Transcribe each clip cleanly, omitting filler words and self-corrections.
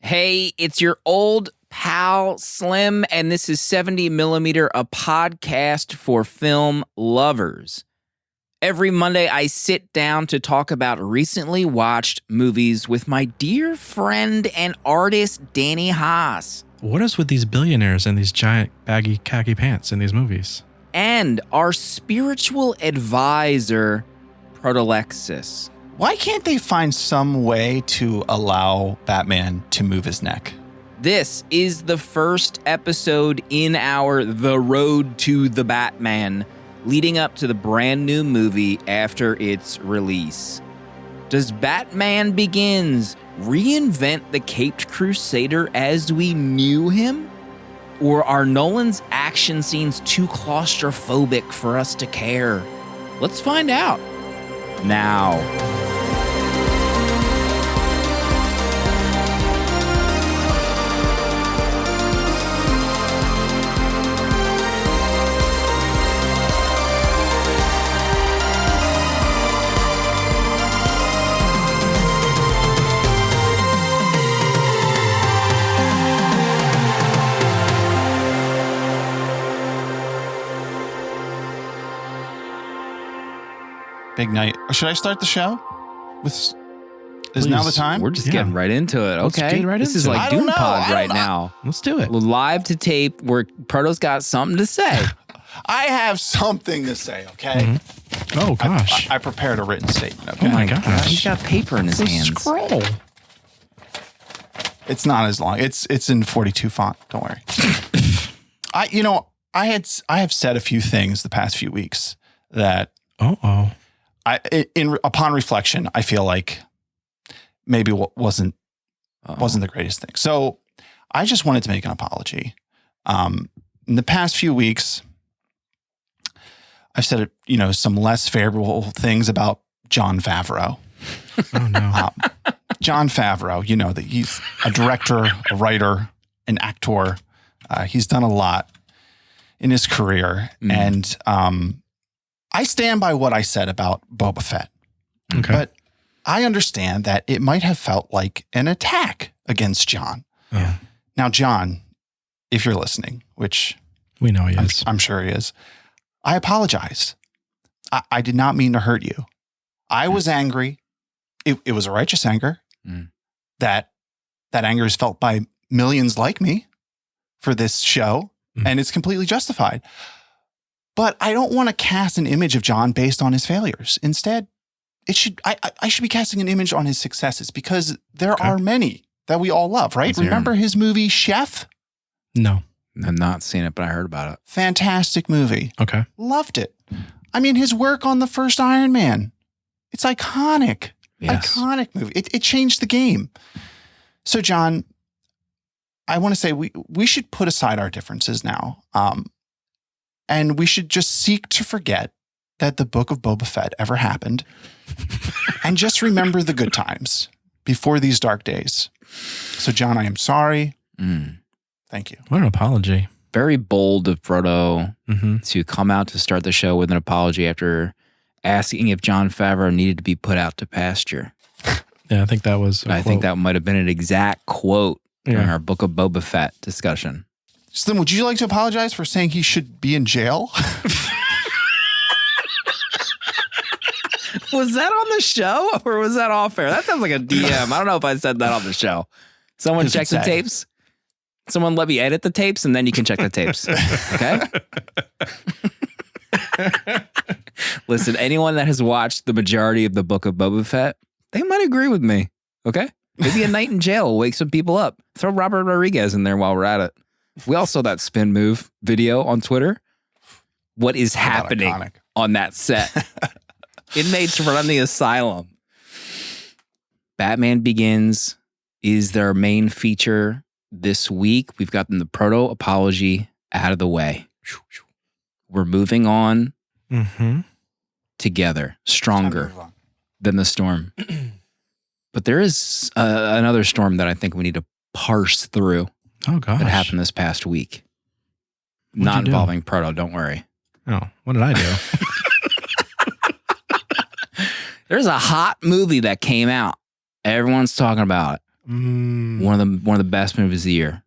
Hey, it's your old pal Slim, and this is 70 Millimeter, a podcast for film lovers. Every Monday, I sit down to talk about recently watched movies with my dear friend and artist, Danny Haas. What is with these billionaires and these giant baggy khaki pants in these movies? And our spiritual advisor, Protolexis. Why can't they find some way to allow Batman to move his neck? This is the first episode in our The Road to the Batman, leading up to the brand new movie after its release. Does Batman Begins reinvent the Caped Crusader as we knew him? Or are Nolan's action scenes too claustrophobic for us to care? Let's find out now. Big night. Should I start the show? Is now the time? We're just getting right into it. Let's Okay. get right This is into it. like I don't Doom know. Pod right now. Let's do it. Live to tape where Proto's got something to say. I have something to say, okay? Oh, gosh. I prepared a written statement, okay? Oh, my gosh. He's got paper in his hands. Scroll. It's not as long. It's in 42 font. Don't worry. I have said a few things the past few weeks that Uh-oh. upon reflection, I feel like maybe wasn't the greatest thing. So I just wanted to make an apology. In the past few weeks, I've said, some less favorable things about Jon Favreau. Oh, no. Jon Favreau, that he's a director, a writer, an actor. He's done a lot in his career. And I stand by what I said about Boba Fett. Okay. But I understand that it might have felt like an attack against Jon. Yeah. Now, Jon, if you're listening, which We know he is. I'm sure he is, I apologize. I did not mean to hurt you. I was angry. It was a righteous anger. That anger is felt by millions like me for this show, and it's completely justified. But I don't want to cast an image of Jon based on his failures. Instead, I should be casting an image on his successes, because there are many that we all love, right? Remember his movie Chef? No. I've not seen it, but I heard about it. Fantastic movie. Okay. Loved it. I mean, his work on the first Iron Man. It's iconic. Yes. Iconic movie. It changed the game. So, Jon, I want to say we should put aside our differences now. And we should just seek to forget that the Book of Boba Fett ever happened. And just remember the good times before these dark days. So, Jon, I am sorry. Thank you. What an apology. Very bold of Proto to come out to start the show with an apology after asking if Jon Favreau needed to be put out to pasture. Yeah, I think that was I think that might have been an exact quote during our Book of Boba Fett discussion. Slim, would you like to apologize for saying he should be in jail? Was that on the show or was that off air? That sounds like a DM. I don't know if I said that on the show. Someone check the tapes. Someone let me edit the tapes, and then you can check the tapes. Okay? Listen, anyone that has watched the majority of the Book of Boba Fett, they might agree with me. Okay? Maybe a night in jail will wake some people up. Throw Robert Rodriguez in there while we're at it. We all saw that spin move video on Twitter. What is happening on that set? Inmates run the asylum. Batman Begins is their main feature this week. We've gotten the proto apology out of the way. We're moving on together, stronger than the storm. But there is another storm that I think we need to parse through. Oh, gosh. That happened this past week. What'd Not you do? involving Proto, don't worry. Oh, what did I do? There's a hot movie that came out. Everyone's talking about it. One of the best movies of the year.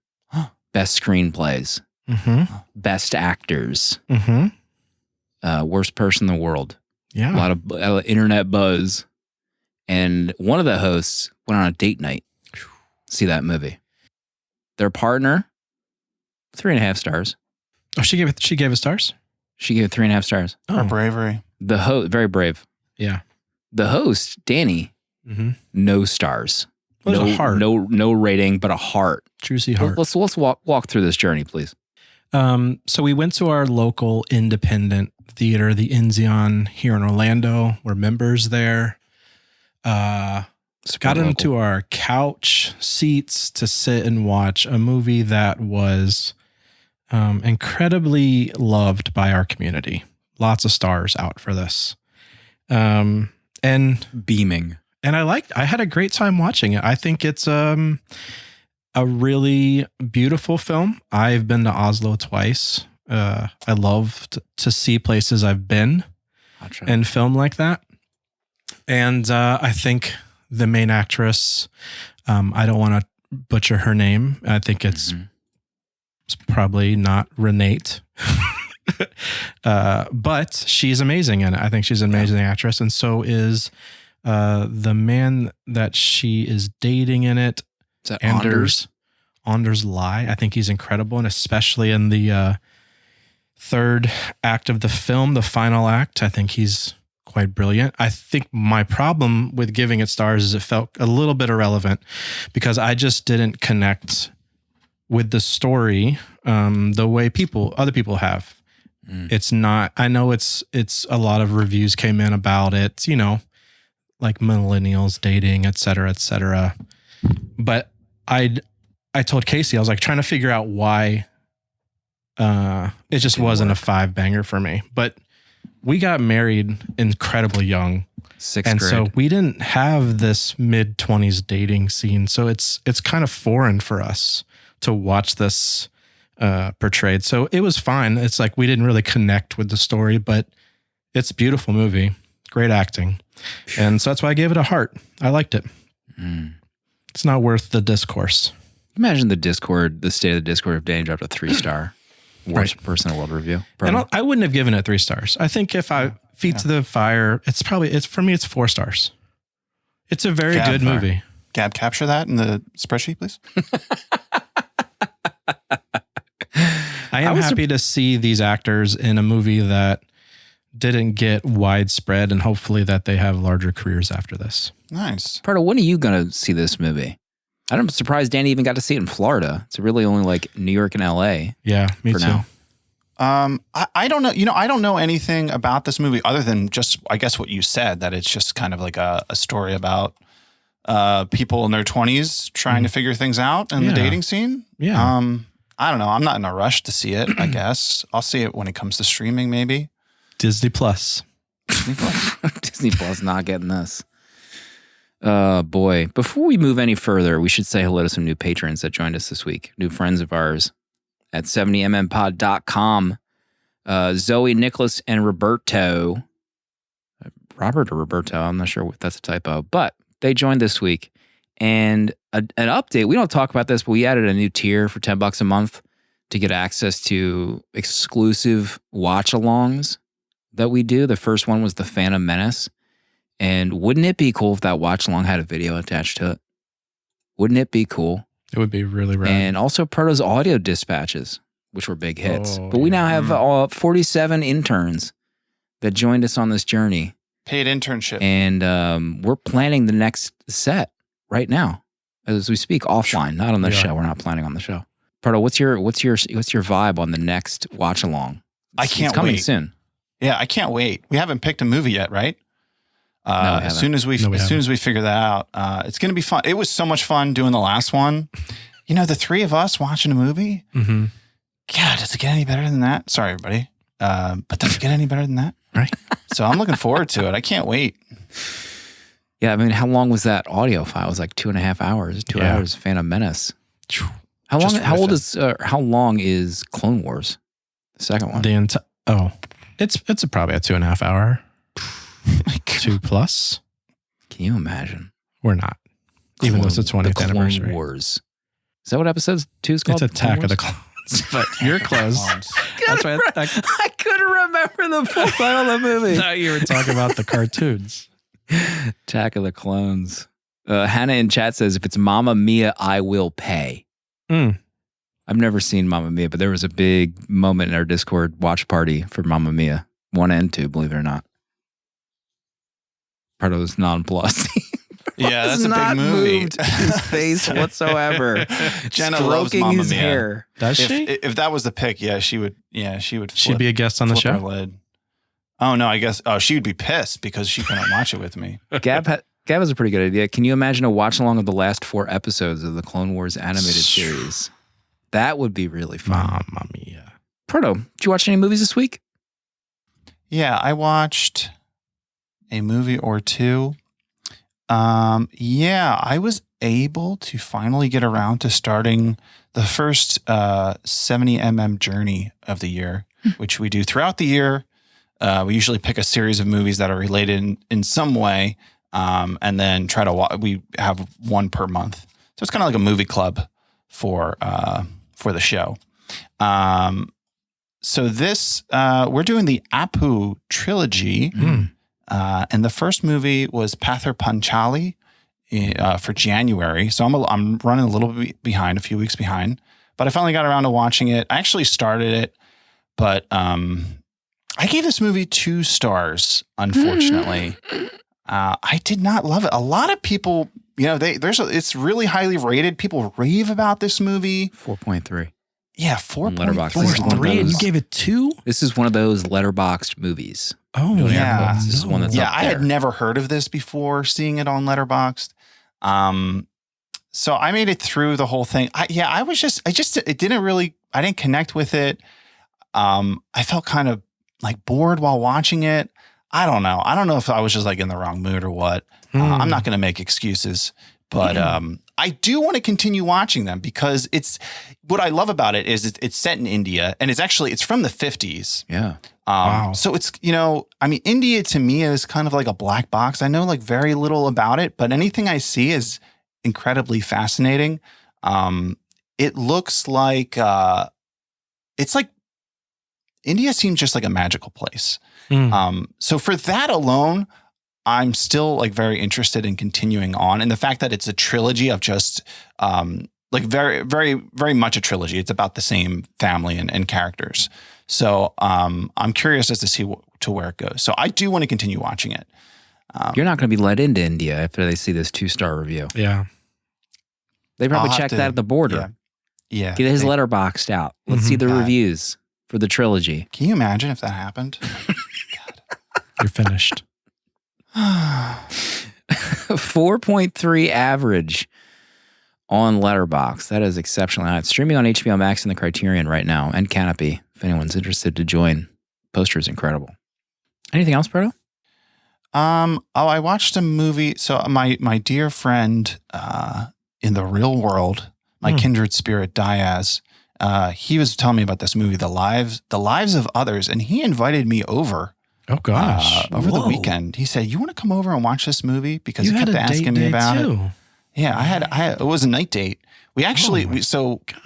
Best screenplays. Mm-hmm. Best actors. Mm-hmm. Worst person in the world. Yeah. A lot of internet buzz. And one of the hosts went on a date night. See that movie. Their partner, 3.5 stars. Oh, she gave it stars? She gave it 3.5 stars. Her bravery. The host, very brave. Yeah. The host, Danny, Mm-hmm. no stars. Well, no there's a heart. No rating, but a heart. Juicy heart. Let's walk through this journey, please. So we went to our local independent theater, the Enzion here in Orlando. We're members there. Got into our couch seats to sit and watch a movie that was incredibly loved by our community. Lots of stars out for this. And beaming. And I had a great time watching it. I think it's a really beautiful film. I've been to Oslo twice. I love to see places I've been and film like that. And I think the main actress, I don't want to butcher her name. I think it's probably not Renate. But she's amazing in it. I think she's an amazing actress. And so is the man that she is dating in it. Is that Anders Lie. I think he's incredible. And especially in the third act of the film, the final act, I think he's quite brilliant. I think my problem with giving it stars is it felt a little bit irrelevant because I just didn't connect with the story the way other people have. It's not, I know it's a lot of reviews came in about it, like millennials dating, et cetera, but I told Casey, I was like trying to figure out why it just wasn't a 5 banger for me. But we got married incredibly young. 6th and grade. so we didn't have this mid-20s dating scene. So it's kind of foreign for us to watch this portrayed. So it was fine. It's like we didn't really connect with the story, but it's a beautiful movie. Great acting. And so that's why I gave it a heart. I liked it. It's not worth the discourse. Imagine the state of the Discord if Danny dropped a 3-star worst person in the world review. And I wouldn't have given it 3 stars. I think if Feet to the Fire, for me, it's 4 stars. It's a very good movie. Gab, capture that in the spreadsheet, please. I am happy to see these actors in a movie that didn't get widespread and hopefully that they have larger careers after this. Nice. Pardo, when are you going to see this movie? I'm surprised Danny even got to see it in Florida. It's really only like New York and LA. Yeah, me too. Now. I don't know. I don't know anything about this movie other than just, I guess, what you said, that it's just kind of like a story about people in their 20s trying to figure things out in the dating scene. Yeah. I don't know. I'm not in a rush to see it, I guess. I'll see it when it comes to streaming, maybe. Disney Plus. Disney Plus not getting this. Boy. Before we move any further, we should say hello to some new patrons that joined us this week. New friends of ours at 70mmpod.com. Zoe, Nicholas, and Roberto. Robert or Roberto, I'm not sure if that's a typo, but they joined this week. And an update, we don't talk about this, but we added a new tier for $10 a month to get access to exclusive watch-alongs that we do. The first one was The Phantom Menace. And wouldn't it be cool if that watch-along had a video attached to it? Wouldn't it be cool? It would be really rad. And also Proto's audio dispatches, which were big hits. Oh, but we now have 47 interns that joined us on this journey. Paid internship. And we're planning the next set right now as we speak, offline, not on the show. We're not planning on the show. Proto, what's your vibe on the next watch along? I can't it's coming wait. soon. Yeah, I can't wait. We haven't picked a movie yet, right? As soon as we figure that out, it's going to be fun. It was so much fun doing the last one. The 3 of us watching a movie. Mm-hmm. God, does it get any better than that? Sorry, everybody. But does it get any better than that? Right. So I'm looking forward to it. I can't wait. Yeah, I mean, how long was that audio file? It was like 2.5 hours. 2 hours. Phantom Menace. How long is Clone Wars? The second one. It's probably a 2.5 hour. 2+. Can you imagine? We're not. Even though it's the 20th Clone anniversary. Wars. Is that what episode 2 is called? It's Attack of the Clone Clones. But you're close. That's right. I couldn't remember the full title of the movie. I thought you were talking about the cartoons. Attack of the Clones. Hannah in chat says, if it's Mamma Mia, I will pay. Mm. I've never seen Mamma Mia, but there was a big moment in our Discord watch party for Mamma Mia. 1 and 2, believe it or not. Parto's nonplussed. Yeah, that's a not big movie. moved his face whatsoever. Jenna loves Stroking Mamma his Mia. hair. Does she? If that was the pick, yeah, she would. Yeah, she would. She'd be a guest on the flip her show. lid. Oh no, I guess. Oh, she'd be pissed because she couldn't watch it with me. Gab has a pretty good idea. Can you imagine a watch along of the last 4 episodes of the Clone Wars animated series? That would be really fun. Mamma Mia. Proto, did you watch any movies this week? Yeah, I watched a movie or two. Yeah, I was able to finally get around to starting the first 70mm journey of the year, which we do throughout the year. We usually pick a series of movies that are related in some way, and then try to we have one per month. So it's kind of like a movie club for the show. So this we're doing the Apu trilogy. And the first movie was Pather Panchali for January. So I'm running a little bit behind, a few weeks behind. But I finally got around to watching it. I actually started it, but I gave this movie 2 stars, unfortunately. I did not love it. A lot of people, it's really highly rated. People rave about this movie. 4.3. Yeah, 4.3. Letterboxd. 3, and you gave it 2? This is one of those letterboxed movies. Oh, Doing air yeah. quotes. This is one that's Yeah, up I had there. never heard of this before seeing it on Letterboxd. So I made it through the whole thing. I didn't connect with it. I felt kind of like bored while watching it. I don't know. I don't know if I was just like in the wrong mood or what. I'm not going to make excuses, but I do want to continue watching them because what I love about it is it's set in India and it's from the 50s. Yeah. Wow. So it's, India to me is kind of like a black box. I know like very little about it, but anything I see is incredibly fascinating. It looks like, it's like India seems just like a magical place. So for that alone, I'm still like very interested in continuing on. And the fact that it's a trilogy of just, like very, very, very much a trilogy. It's about the same family and characters. So I'm curious as to see to where it goes. So I do want to continue watching it. You're not going to be let into India after they see this 2-star review. Yeah. They probably I'll have checked to- that at the border. Yeah. Get his letterboxed out. Let's see the God. reviews for the trilogy. Can you imagine if that happened? You're finished. 4.3 average on Letterboxd. That is exceptionally high. It's streaming on HBO Max and the Criterion right now, and Canopy, if anyone's interested to join. Poster is incredible. Anything else, Berto? I watched a movie. So my dear friend in the real world, my kindred spirit Diaz, he was telling me about this movie, The Lives of Others, and he invited me over. Oh, gosh. Over the Whoa. weekend. He said, "You want to come over and watch this movie?" Because You he had kept a asking date me about it. too. Yeah, I had it was a night date. We actually we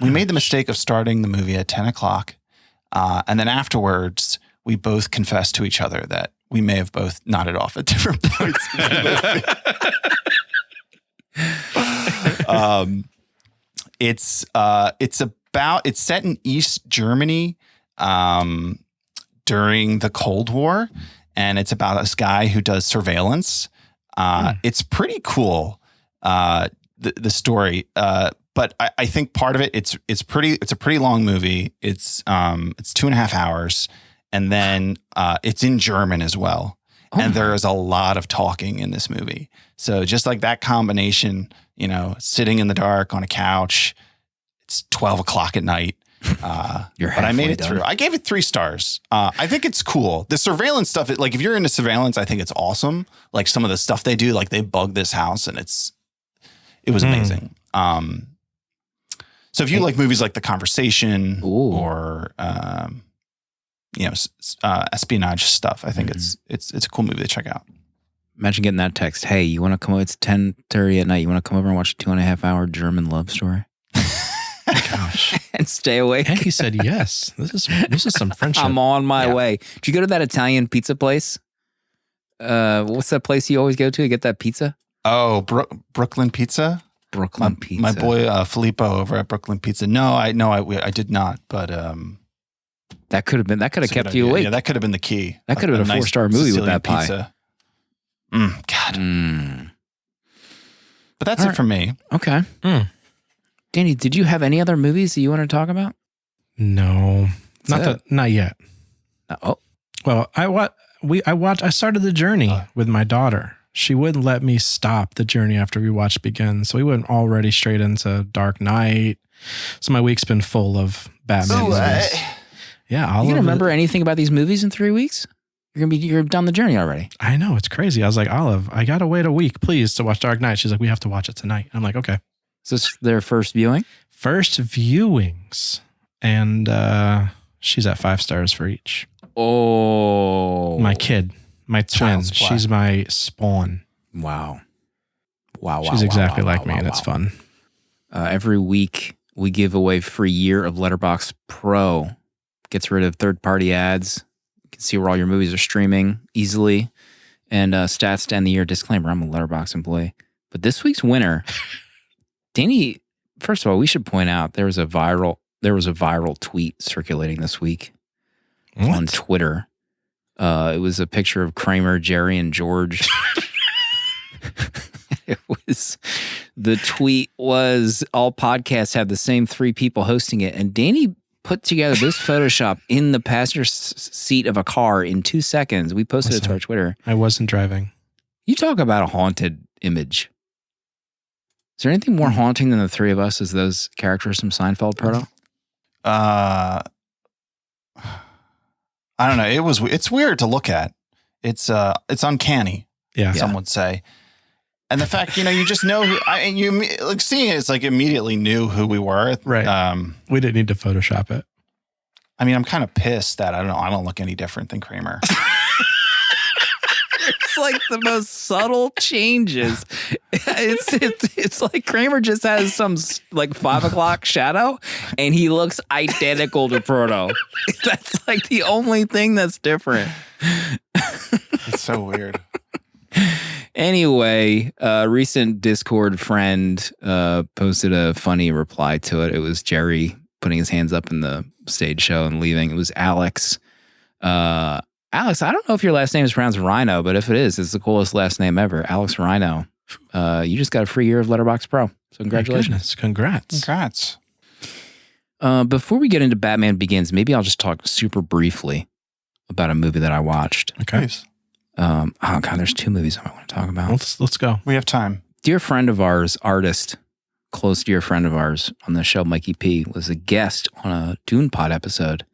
made the mistake of starting the movie at 10 o'clock. And then afterwards, we both confessed to each other that we may have both nodded off at different points. It's set in East Germany during the Cold War, and it's about this guy who does surveillance. It's pretty cool, the story. But I think part of it, it's a pretty long movie. It's 2.5 hours, and then it's in German as well. And there is a lot of talking in this movie. So just like that combination, sitting in the dark on a couch, it's 12 o'clock at night. But I made it through. I gave it 3 stars. I think it's cool. The surveillance stuff, if you're into surveillance, I think it's awesome. Like some of the stuff they do, like they bug this house and it was amazing. So if you like movies like The Conversation or, espionage stuff, I think it's a cool movie to check out. Imagine getting that text. Hey, you want to come over? It's 10:30 at night. You want to come over and watch a 2.5-hour German love story? Gosh. And stay awake. And he said yes. This is some friendship. I'm on my way. Did you go to that Italian pizza place? What's that place you always go to get that pizza? Oh, Brooklyn Pizza. Brooklyn Pizza. My boy Filippo over at Brooklyn Pizza. No, I did not. But that could have kept you awake. Yeah, that could have been the key. That could have been a 4-star movie Sicilian with that pie. pizza. God. But that's All it right. for me. Okay. Danny, did you have any other movies that you want to talk about? No, not yet. Oh, Well, I started The Journey with my daughter. She wouldn't let me stop The Journey after we watched Begin. So we went already straight into Dark Knight. So my week's been full of Batman movies. Yeah, you gonna remember anything about these movies in 3 weeks? You're done The Journey already. I know, it's crazy. I was like, Olive, I gotta wait a week, please, to watch Dark Knight. She's like, we have to watch it tonight. I'm like, okay. Is this their first viewing? First viewings, and she's at 5 stars for each. Oh, My kid, my twin, Child's play. she's my spawn. Wow. She's exactly like me, and it's fun. Every week we give away free year of Letterboxd Pro. Gets rid of third-party ads. You can see where all your movies are streaming easily. And stats to end the year. Disclaimer, I'm a Letterboxd employee. But this week's winner, Danny, first of all, we should point out there was a viral tweet circulating this week on Twitter. It was a picture of Kramer, Jerry, and George. The tweet was all podcasts have the same 3 people hosting it, and Danny put together this Photoshop in the passenger seat of a car in 2 seconds. We posted it to our Twitter. I wasn't driving. You talk about a haunted image. Is there anything more haunting than the 3 of us as those characters from Seinfeld, Proto? I don't know. It's weird to look at. It's uncanny. Yeah. Some would say. And the fact, you just know seeing it, it's like immediately knew who we were. Right. We didn't need to Photoshop it. I mean, I'm kind of pissed that I don't look any different than Kramer. It's like the most subtle changes. It's like Kramer just has some like 5 o'clock shadow, and he looks identical to Proto. That's like the only thing that's different. It's so weird. Anyway, a recent Discord friend posted a funny reply to it. It was Jerry putting his hands up in the stage show and leaving. It was Alex. Alex, I don't know if your last name is pronounced Rhino, but if it is, it's the coolest last name ever. Alex Rhino. You just got a free year of Letterboxd Pro. So congratulations. Congrats. Before we get into Batman Begins, maybe I'll just talk super briefly about a movie that I watched. Okay. Please. Oh God, there's 2 movies I want to talk about. Let's go. We have time. Dear friend of ours, artist, close dear friend of ours on the show, Mikey P, was a guest on a Dune Pod episode.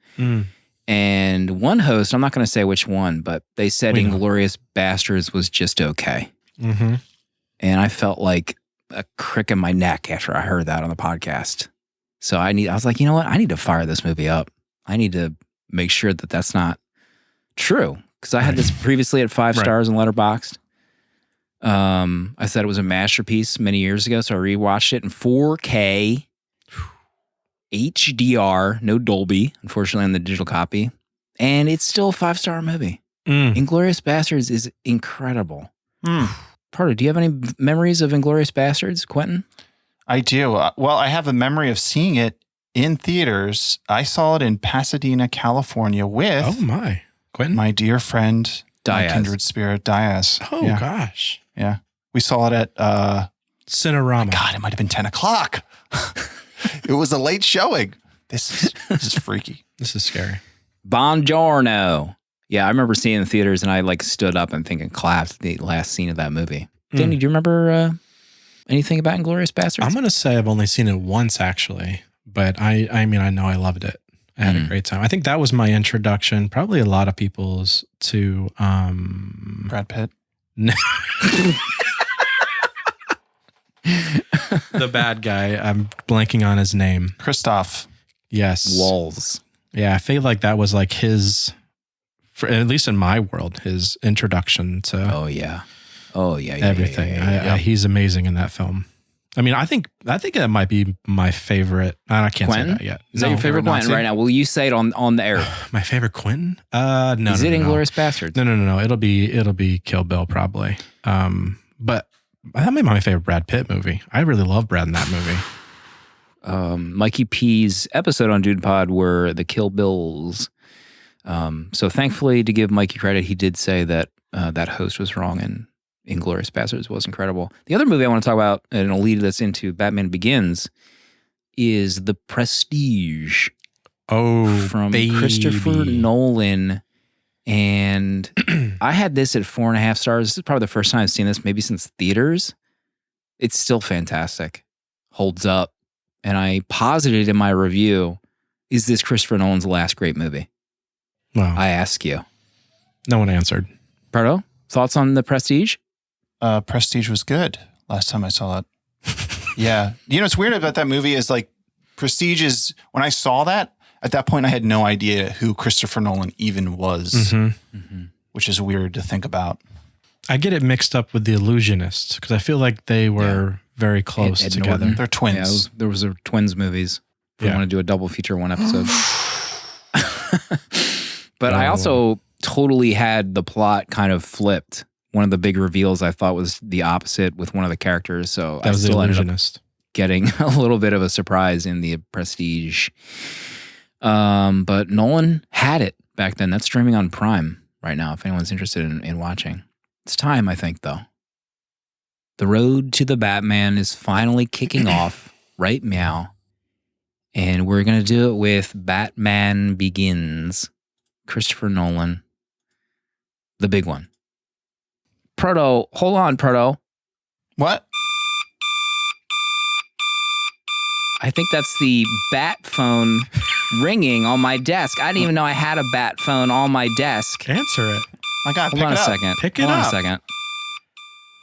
And one host, I'm not going to say which one, but they said Inglourious Bastards was just okay. Mm-hmm. And I felt like a crick in my neck after I heard that on the podcast. So I was like, you know what? I need to fire this movie up. I need to make sure that that's not true. Because I had this previously at 5 stars in Letterboxd. I said it was a masterpiece many years ago, so I rewatched it in 4K, HDR, no Dolby, unfortunately, on the digital copy. And it's still a 5-star movie. Inglourious Bastards is incredible. Pardo, do you have any memories of Inglourious Bastards, Quentin? I do. Well, I have a memory of seeing it in theaters. I saw it in Pasadena, California with Quentin? my dear friend, my Diaz. kindred spirit, Diaz. Oh, yeah. gosh. Yeah. We saw it at, Cinerama. God, it might have been 10 o'clock. It was a late showing. This is freaky. This is scary. Buongiorno. Yeah, I remember seeing it in theaters and I like stood up and thinking clapped the last scene of that movie. Danny, do you remember anything about Inglourious Bastards? I'm going to say I've only seen it once, actually. But I mean, I know I loved it. I had a great time. I think that was my introduction, probably a lot of people's, to Brad Pitt. The bad guy. I'm blanking on his name. Christoph. Yes. Walls. Yeah, I feel like that was like his, at least in my world, his introduction to Oh, yeah. Oh yeah, everything. yeah. He's amazing in that film. I mean, I think that might be my favorite. I can't Quentin? say that yet. Is that your favorite Quentin Nazi? right now? Will you say it on the air? My favorite Quentin? No. Is it no. Inglourious Basterds? No. It'll be Kill Bill probably. But that might be my favorite Brad Pitt movie. I really love Brad in that movie. Mikey P's episode on Dude Pod were the Kill Bills. So thankfully, to give Mikey credit, he did say that that host was wrong and Inglourious Basterds was incredible. The other movie I want to talk about, and it'll lead us into Batman Begins, is The Prestige. Oh, from baby. Christopher Nolan. And I had this at 4.5 stars. This is probably the first time I've seen this, maybe since theaters. It's still fantastic. Holds up. And I posited in my review, is this Christopher Nolan's last great movie? Wow. I ask you. No one answered. Pardo, thoughts on The Prestige? Prestige was good last time I saw it. Yeah. You know, what's weird about that movie is like Prestige is, when I saw that, at that point I had no idea who Christopher Nolan even was, which is weird to think about. I get it mixed up with The Illusionist because I feel like they were very close Ed together. They're twins. Yeah, there was a twins movies. If we want to do a double feature one episode. But I also totally had the plot kind of flipped. One of the big reveals I thought was the opposite with one of the characters. So That was The Illusionist. Getting a little bit of a surprise in The Prestige. But Nolan had it back then. That's streaming on Prime right now if anyone's interested in watching. It's time, I think, though. The road to the Batman is finally kicking off right meow. And we're going to do it with Batman Begins. Christopher Nolan. The big one. Proto, hold on, Proto. What? I think that's the bat phone ringing on my desk. I didn't even know I had a bat phone on my desk. Answer it. My God, Hold on a second. Pick it Hold on up. a second.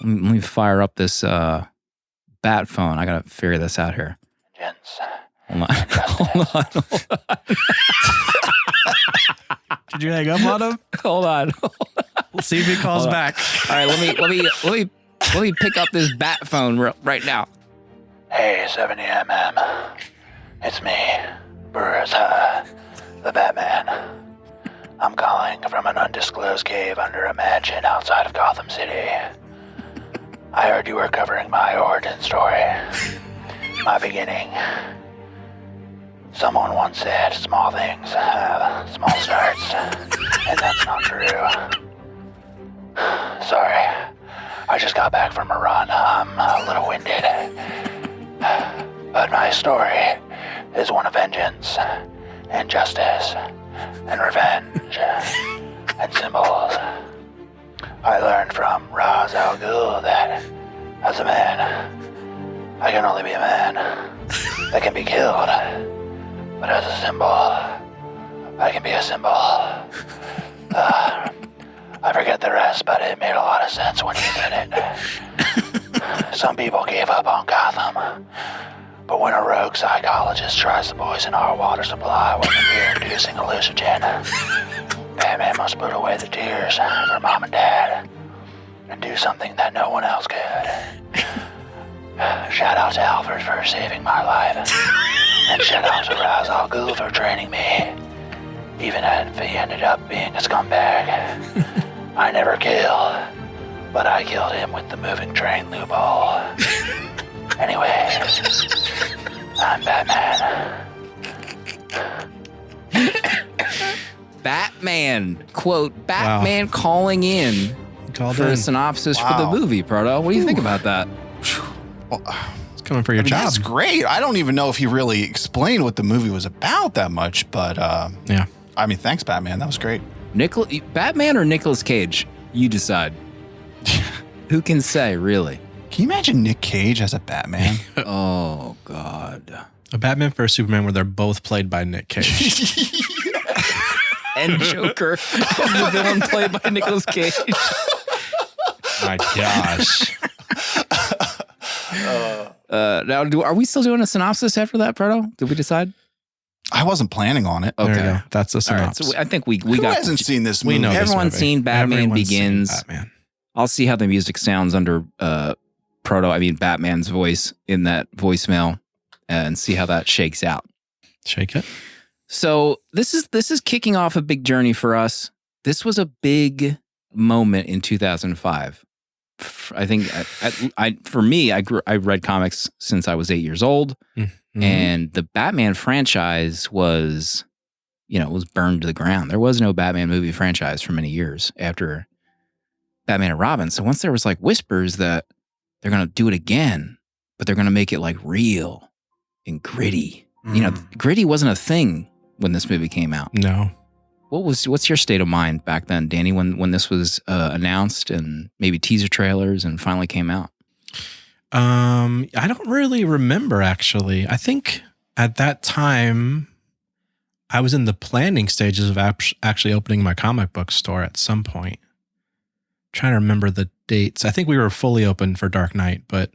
Let me fire up this bat phone. I got to figure this out here. Gents. Hold on. Hold on. Did you hang up on him? Hold on. We'll see if he calls Hold on. back. All right, let me pick up this bat phone right now. Hey, 70mm. It's me, Burza, the Batman. I'm calling from an undisclosed cave under a mansion outside of Gotham City. I heard you were covering my origin story, my beginning. Someone once said small things have small starts, and that's not true. Sorry, I just got back from a run. I'm a little winded. But my story is one of vengeance and justice and revenge and symbols. I learned from Ra's al Ghul that as a man, I can only be a man that can be killed. But as a symbol, I can be a symbol. I forget the rest, but it made a lot of sense when you said it. Some people gave up on Gotham. But when a rogue psychologist tries to poison our water supply with a fear-inducing hallucinogen, Batman must put away the tears for Mom and Dad and do something that no one else could. Shout out to Alfred for saving my life, and shout out to Ra's al Ghul for training me, even if he ended up being a scumbag. I never kill, but I killed him with the moving train loophole. Anyway, I'm Batman. Batman, quote, Batman calling in Called for in. a synopsis for the Wow. movie, Proto. What do you think about that? It's coming for your job. That's great. I don't even know if he really explained what the movie was about that much, but Yeah. I mean, thanks, Batman. That was great. Batman or Nicolas Cage? You decide. Who can say, really? Can you imagine Nick Cage as a Batman? Oh, God. A Batman vs Superman where they're both played by Nick Cage. And Joker is the villain played by Nicolas Cage. My gosh. Now, are we still doing a synopsis after that, Proto? Did we decide? I wasn't planning on it. Okay. There you go. That's a All right. synopsis. So I think we Who got. hasn't seen this We movie? know this Everyone's movie. seen Batman Everyone's seen Begins. Batman. I'll see how the music sounds under Batman's voice in that voicemail and see how that shakes out. Shake it. So this is kicking off a big journey for us. This was a big moment in 2005. I think for me, I read comics since I was 8 years old, and the Batman franchise was, was burned to the ground. There was no Batman movie franchise for many years after Batman and Robin. So once there was like whispers that they're going to do it again, but they're going to make it like real and gritty. Gritty wasn't a thing when this movie came out. No. What's your state of mind back then, Danny, when this was announced and maybe teaser trailers and finally came out? I don't really remember, actually. I think at that time I was in the planning stages of actually opening my comic book store at some point. Trying to remember the dates. I think we were fully open for Dark Knight, but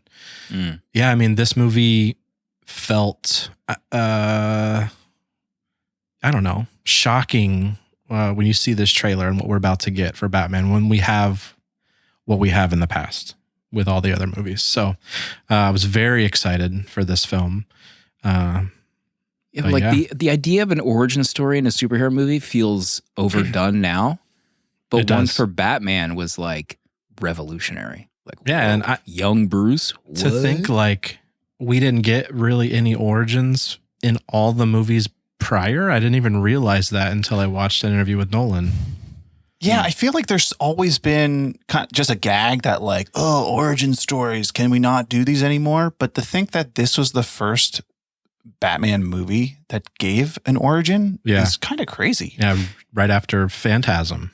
yeah, I mean, this movie felt, I don't know, shocking when you see this trailer and what we're about to get for Batman when we have what we have in the past with all the other movies. So I was very excited for this film. The idea of an origin story in a superhero movie feels overdone now, but one for Batman was like revolutionary. Like, yeah, and young Bruce. To think like we didn't get really any origins in all the movies prior. I didn't even realize that until I watched an interview with Nolan. Yeah, I feel like there's always been kind of just a gag that like, oh, origin stories, can we not do these anymore? But to think that this was the first Batman movie that gave an origin is kind of crazy. Yeah, right after Phantasm.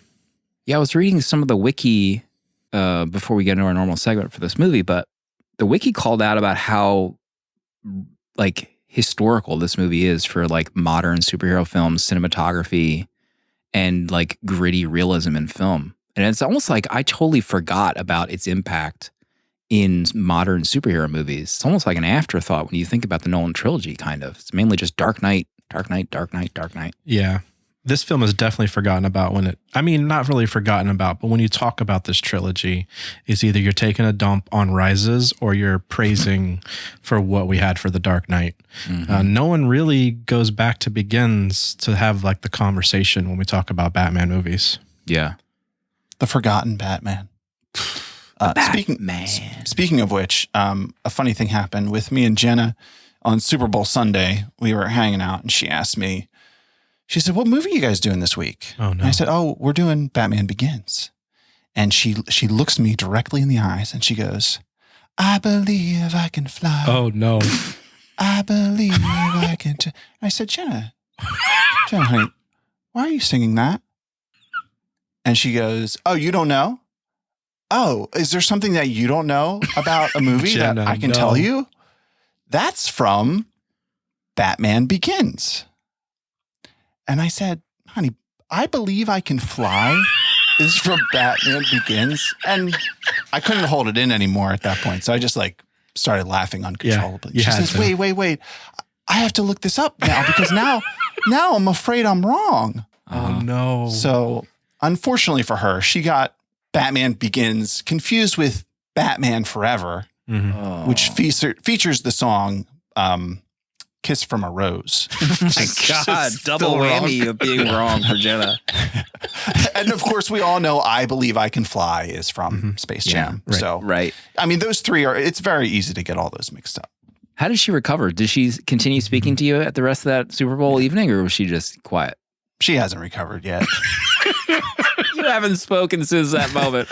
Yeah, I was reading some of the wiki before we get into our normal segment for this movie, but the wiki called out about how like historical this movie is for like modern superhero films, cinematography, and like gritty realism in film. And it's almost like I totally forgot about its impact in modern superhero movies. It's almost like an afterthought when you think about the Nolan trilogy, kind of. It's mainly just Dark Knight, Dark Knight, Dark Knight, Dark Knight. Yeah. This film is definitely forgotten about not really forgotten about, but when you talk about this trilogy, it's either you're taking a dump on Rises or you're praising for what we had for The Dark Knight. No one really goes back to Begins to have like the conversation when we talk about Batman movies. Yeah. The forgotten Batman. Speaking of which, a funny thing happened with me and Jenna on Super Bowl Sunday. We were hanging out and she asked me, she said, what movie are you guys doing this week? Oh, no. And I said, oh, we're doing Batman Begins. And she looks me directly in the eyes and she goes, I believe I can fly. Oh, no. I believe I can. I said, Jenna, honey, why are you singing that? And she goes, oh, you don't know? Oh, is there something that you don't know about a movie Jenna, that I can tell you? That's from Batman Begins. And I said, honey, I believe I can fly is from Batman Begins. And I couldn't hold it in anymore at that point. So I just like started laughing uncontrollably. Yeah, she says, wait. I have to look this up now because now I'm afraid I'm wrong. Oh, no. So unfortunately for her, she got Batman Begins confused with Batman Forever, which features the song Kiss from a Rose. My God, double whammy of being wrong for Jenna. And of course, we all know I Believe I Can Fly is from Space Jam. Right. So, right. I mean, those three it's very easy to get all those mixed up. How did she recover? Did she continue speaking to you at the rest of that Super Bowl evening, or was she just quiet? She hasn't recovered yet. You haven't spoken since that moment.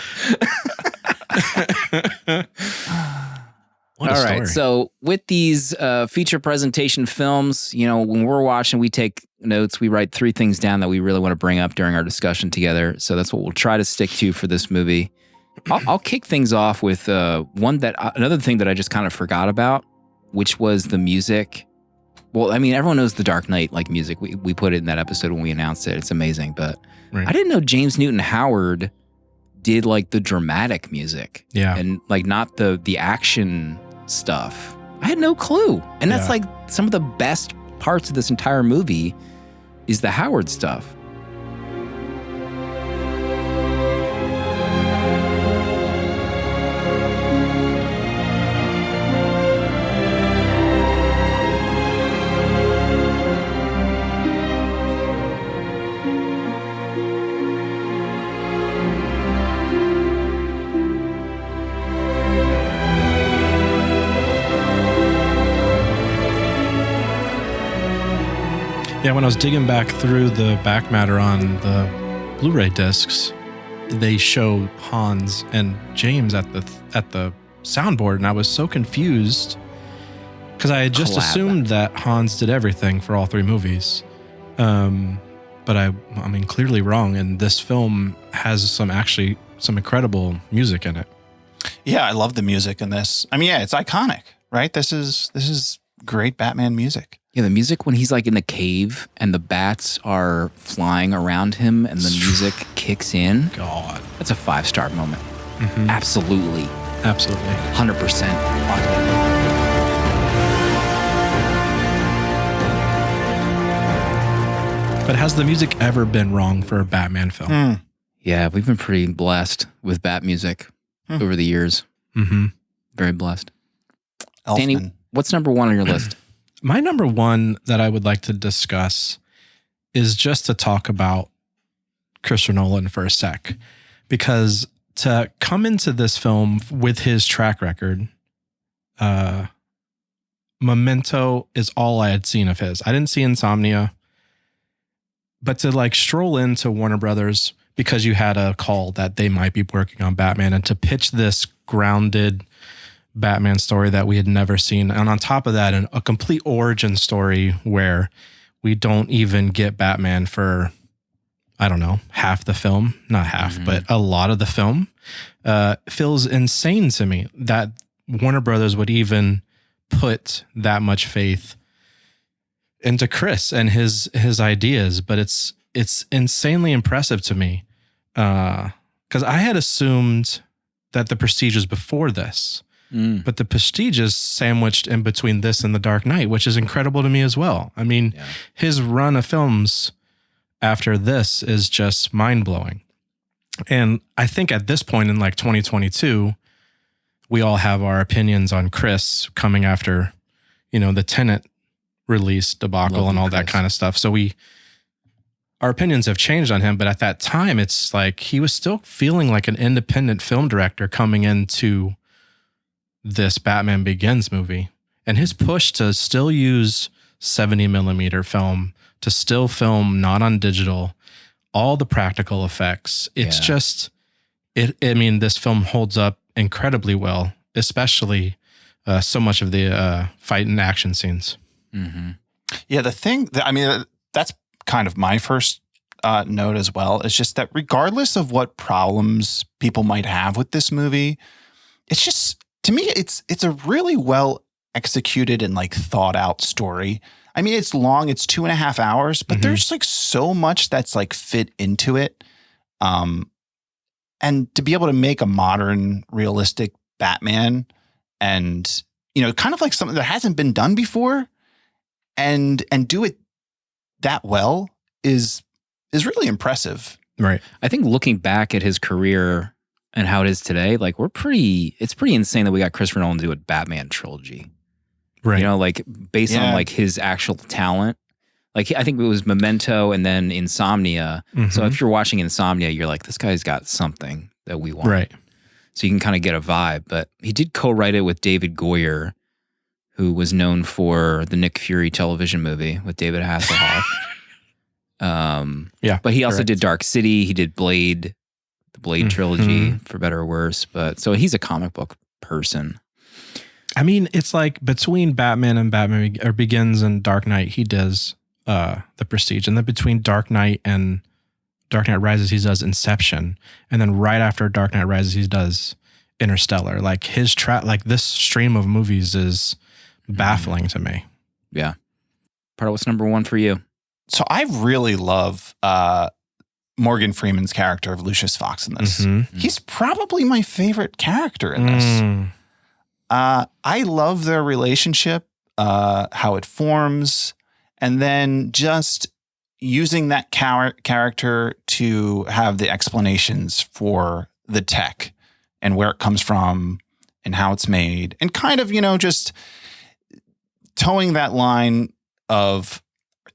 What a All story. right. So with these feature presentation films, when we're watching, we take notes. We write 3 things down that we really want to bring up during our discussion together. So that's what we'll try to stick to for this movie. I'll kick things off with another thing that I just kind of forgot about, which was the music. Well, I mean, everyone knows the Dark Knight like music. We put it in that episode when we announced it. It's amazing. But I didn't know James Newton Howard did like the dramatic music. Yeah. And like not the action stuff. I had no clue. And that's like some of the best parts of this entire movie is the Howard stuff. Yeah, when I was digging back through the back matter on the Blu-ray discs, they show Hans and James at the soundboard, and I was so confused because I had just assumed that Hans did everything for all three movies. But I mean, clearly wrong, and this film has some incredible music in it. Yeah, I love the music in this. I mean, yeah, it's iconic, right? This is great Batman music. Yeah, the music when he's like in the cave and the bats are flying around him and the music kicks in. God. That's a 5-star moment. Absolutely. Absolutely. 100%. But has the music ever been wrong for a Batman film? Yeah, we've been pretty blessed with Bat music over the years. Very blessed. Elfman. Danny, what's number one on your list? My number one that I would like to discuss is just to talk about Christopher Nolan for a sec. Because to come into this film with his track record, Memento is all I had seen of his. I didn't see Insomnia. But to like stroll into Warner Brothers because you had a call that they might be working on Batman, and to pitch this grounded Batman story that we had never seen. And on top of that, a complete origin story where we don't even get Batman for, I don't know, half the film, not half, but a lot of the film, feels insane to me that Warner Brothers would even put that much faith into Chris and his ideas. But it's insanely impressive to me. 'Cause I had assumed that The Prestige was before this. But The Prestige is sandwiched in between this and The Dark Knight, which is incredible to me as well. I mean, his run of films after this is just mind-blowing. And I think at this point in like 2022, we all have our opinions on Chris coming after, the Tenet release debacle and all that kind of stuff. So our opinions have changed on him, but at that time, it's like he was still feeling like an independent film director coming into this Batman Begins movie, and his push to still use 70 millimeter film, to still film not on digital, all the practical effects. It's just, I mean, this film holds up incredibly well, especially so much of the fight and action scenes. Yeah, that's kind of my first note as well. It's just that regardless of what problems people might have with this movie, it's just, to me, it's a really well executed and like thought out story. I mean, it's long, it's 2.5 hours, but there's like so much that's like fit into it. And to be able to make a modern, realistic Batman and, kind of like something that hasn't been done before and do it that well is really impressive. Right. I think looking back at his career and how it is today, like it's pretty insane that we got Christopher Nolan to do a Batman trilogy. Right. Like based on like his actual talent. Like I think it was Memento and then Insomnia. So if you're watching Insomnia, you're like, this guy's got something that we want. Right. So you can kind of get a vibe. But he did co-write it with David Goyer, who was known for the Nick Fury television movie with David Hasselhoff. But he also did Dark City. He did Blade, the Blade trilogy, for better or worse. But so he's a comic book person. I mean, it's like between Batman and Begins and Dark Knight, he does The Prestige, and then between Dark Knight and Dark Knight Rises, he does Inception, and then right after Dark Knight Rises, he does Interstellar. Like his this stream of movies is baffling to me. Yeah. Pardo, what's number one for you? So I really love Morgan Freeman's character of Lucius Fox in this. He's probably my favorite character in this. I love their relationship, how it forms, and then just using that character to have the explanations for the tech and where it comes from and how it's made, and kind of, just towing that line of,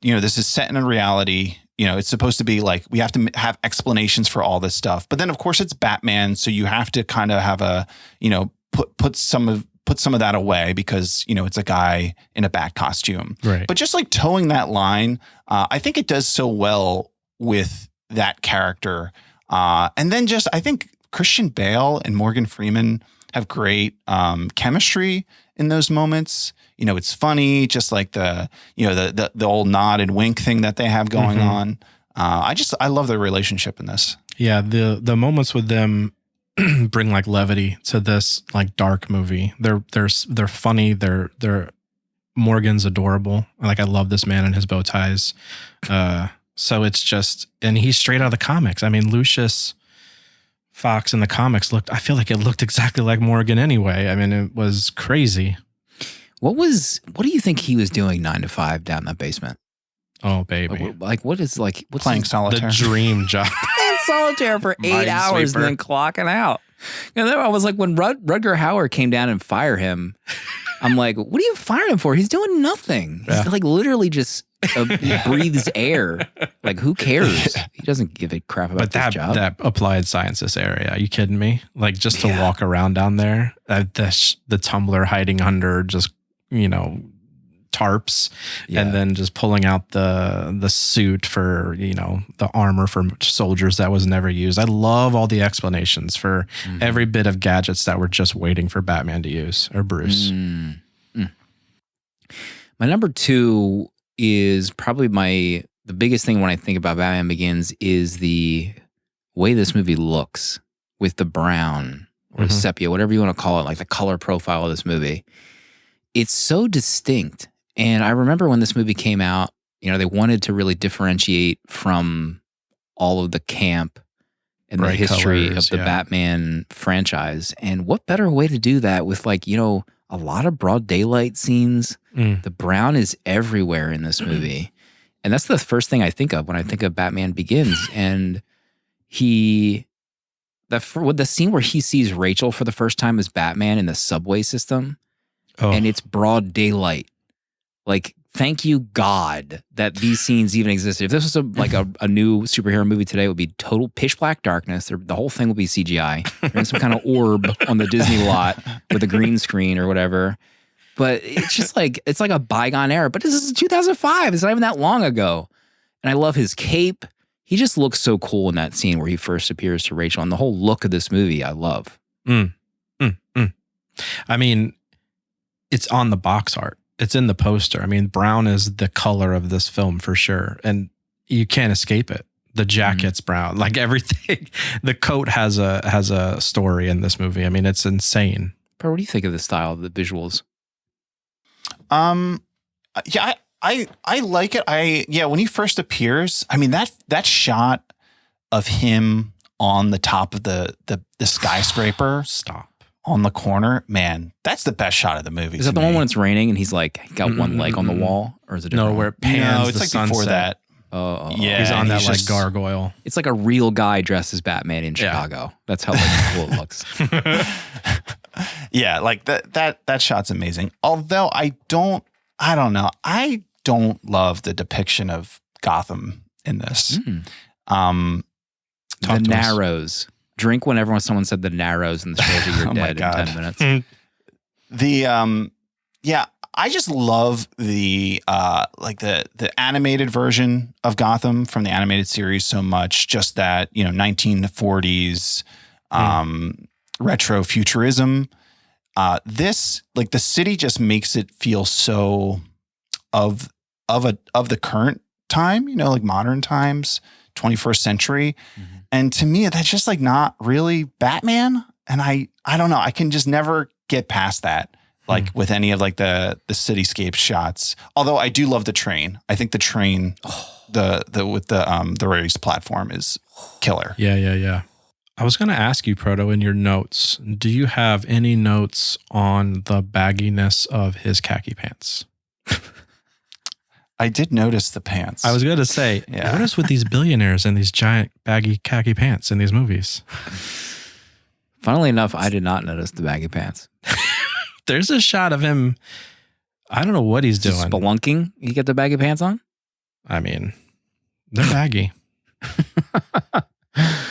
this is set in a reality. It's supposed to be like, we have to have explanations for all this stuff. But then, of course, it's Batman. So you have to kind of have a, put some of put some of that away because, you know, it's a guy in a bat costume. Right. But just like towing that line, I think it does so well with that character. And then just, I think Christian Bale and Morgan Freeman have great chemistry in those moments. You know, it's funny, just like the old nod and wink thing that they have going on. I love their relationship in this. Yeah. The moments with them bring like levity to this like dark movie. They're funny. They're Morgan's adorable. Like, I love this man and his bow ties. So it's just, and he's straight out of the comics. I mean, Lucius Fox in the comics I feel like it looked exactly like Morgan anyway. I mean, it was crazy. What do you think he was doing 9 to 5 down in that basement? Oh, baby. Like what is like what's Playing his- solitaire. The dream job. playing solitaire for 8 hours and then clocking out. And then I was like, when Rutger Hauer came down and fired him, I'm like, what are you firing him for? He's doing nothing. He's like literally just breathes air. Like, who cares? He doesn't give a crap about But this job. that applied sciences area, are you kidding me? Like, just to walk around down there, the tumbler hiding under just, you know, tarps, and then just pulling out the suit for, you know, the armor for soldiers that was never used. I love all the explanations for every bit of gadgets that were just waiting for Batman to use, or Bruce. My number 2 is probably the biggest thing when I think about Batman Begins is the way this movie looks with the brown or sepia, whatever you want to call it, like the color profile of this movie. It's so distinct. And I remember when this movie came out, you know, they wanted to really differentiate from all of the camp and the Bright history colors, of the Batman franchise. And what better way to do that with, like, you know, a lot of broad daylight scenes. The brown is everywhere in this movie. And that's the first thing I think of when I think of Batman Begins. And the scene where he sees Rachel for the first time as Batman in the subway system, and it's broad daylight. Like, thank you, God, that these scenes even existed. If this was a new superhero movie today, it would be total pitch black darkness. The whole thing would be CGI. There's some kind of orb on the Disney lot with a green screen or whatever. But it's just like, it's like a bygone era. But this is 2005. It's not even that long ago. And I love his cape. He just looks so cool in that scene where he first appears to Rachel. And the whole look of this movie, I love. I mean, it's on the box art. It's in the poster. I mean, brown is the color of this film for sure. And you can't escape it. The jacket's brown, like everything. The coat has a story in this movie. I mean, it's insane. But what do you think of the style, the visuals? Yeah, I like it. When he first appears, I mean, that shot of him on the top of the skyscraper. Stop. On the corner, man, that's the best shot of the movie. Is that the one when it's raining and he's like got one leg on the wall, or is it different? No, where it pans. No, it's the like sunset. before that. Yeah, he's on that he's like just- gargoyle. It's like a real guy dressed as Batman in Chicago. That's how cool it looks. Yeah, like that shot's amazing. Although I don't love the depiction of Gotham in this. The Talk to us. Narrows. Drink whenever someone said the Narrows and the shows that you're Oh my dead God. in 10 minutes. I just love the animated version of Gotham from the animated series so much. Just that, you know, 1940s retro futurism. This, like, the city just makes it feel so of the current time, you know, like modern times, 21st century. And to me, that's just like not really Batman. And I don't know. I can just never get past that, like with any of like the cityscape shots. Although I do love the train. I think the train, the raised platform is killer. Yeah. I was going to ask you, Proto, in your notes, do you have any notes on the bagginess of his khaki pants? I did notice the pants. I was going to say, Yeah. what is with these billionaires and these giant baggy khaki pants in these movies? Funnily enough, I did not notice the baggy pants. There's a shot of him. I don't know what he's doing. Spelunking? You get the baggy pants on? I mean, they're baggy.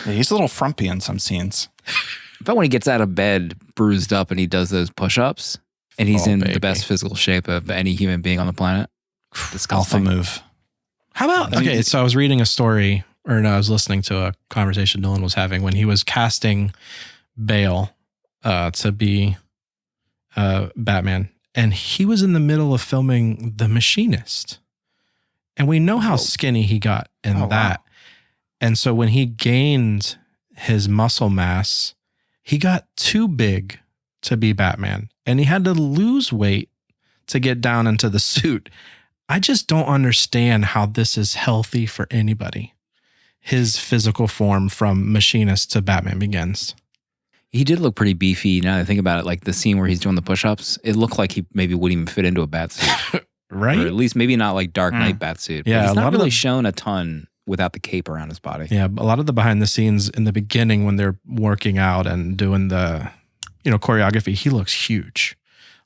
Yeah, he's a little frumpy in some scenes. But when he gets out of bed bruised up and he does those push-ups and he's in the best physical shape of any human being on the planet. Alpha Disgusting. move. How about, okay, so I was reading a story, or no, I was listening to a conversation Nolan was having when he was casting Bale to be Batman. And he was in the middle of filming The Machinist. And we know how skinny he got in that. Wow. And so when he gained his muscle mass, he got too big to be Batman. And he had to lose weight to get down into the suit. I just don't understand how this is healthy for anybody. His physical form from Machinist to Batman Begins. He did look pretty beefy. Now that I think about it, like the scene where he's doing the push-ups, it looked like he maybe wouldn't even fit into a bat suit. Right? Or at least maybe not like Dark Knight bat suit. Yeah, he's a not lot really of shown a ton without the cape around his body. Yeah, a lot of the behind the scenes in the beginning when they're working out and doing the, choreography, he looks huge,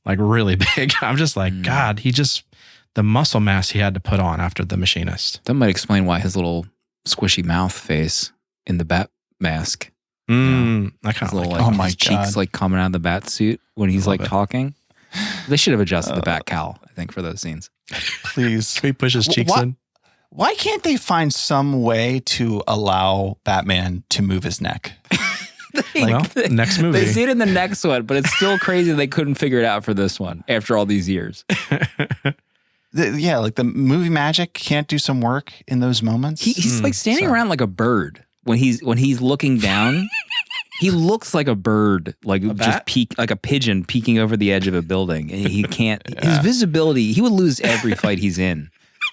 like really big. I'm just like, God, the muscle mass he had to put on after The Machinist. That might explain why his little squishy mouth face in the bat mask. I kind of like oh my his cheeks like coming out of the bat suit when he's like talking. They should have adjusted the bat cowl, I think, for those scenes. Please. Can he push his cheeks in? Why can't they find some way to allow Batman to move his neck? Next movie. They see it in the next one, but it's still crazy they couldn't figure it out for this one after all these years. Like the movie magic can't do some work in those moments. He's like standing around like a bird when he's looking down. He looks like a bird, like like a pigeon peeking over the edge of a building, and he can't. His visibility, he would lose every fight he's in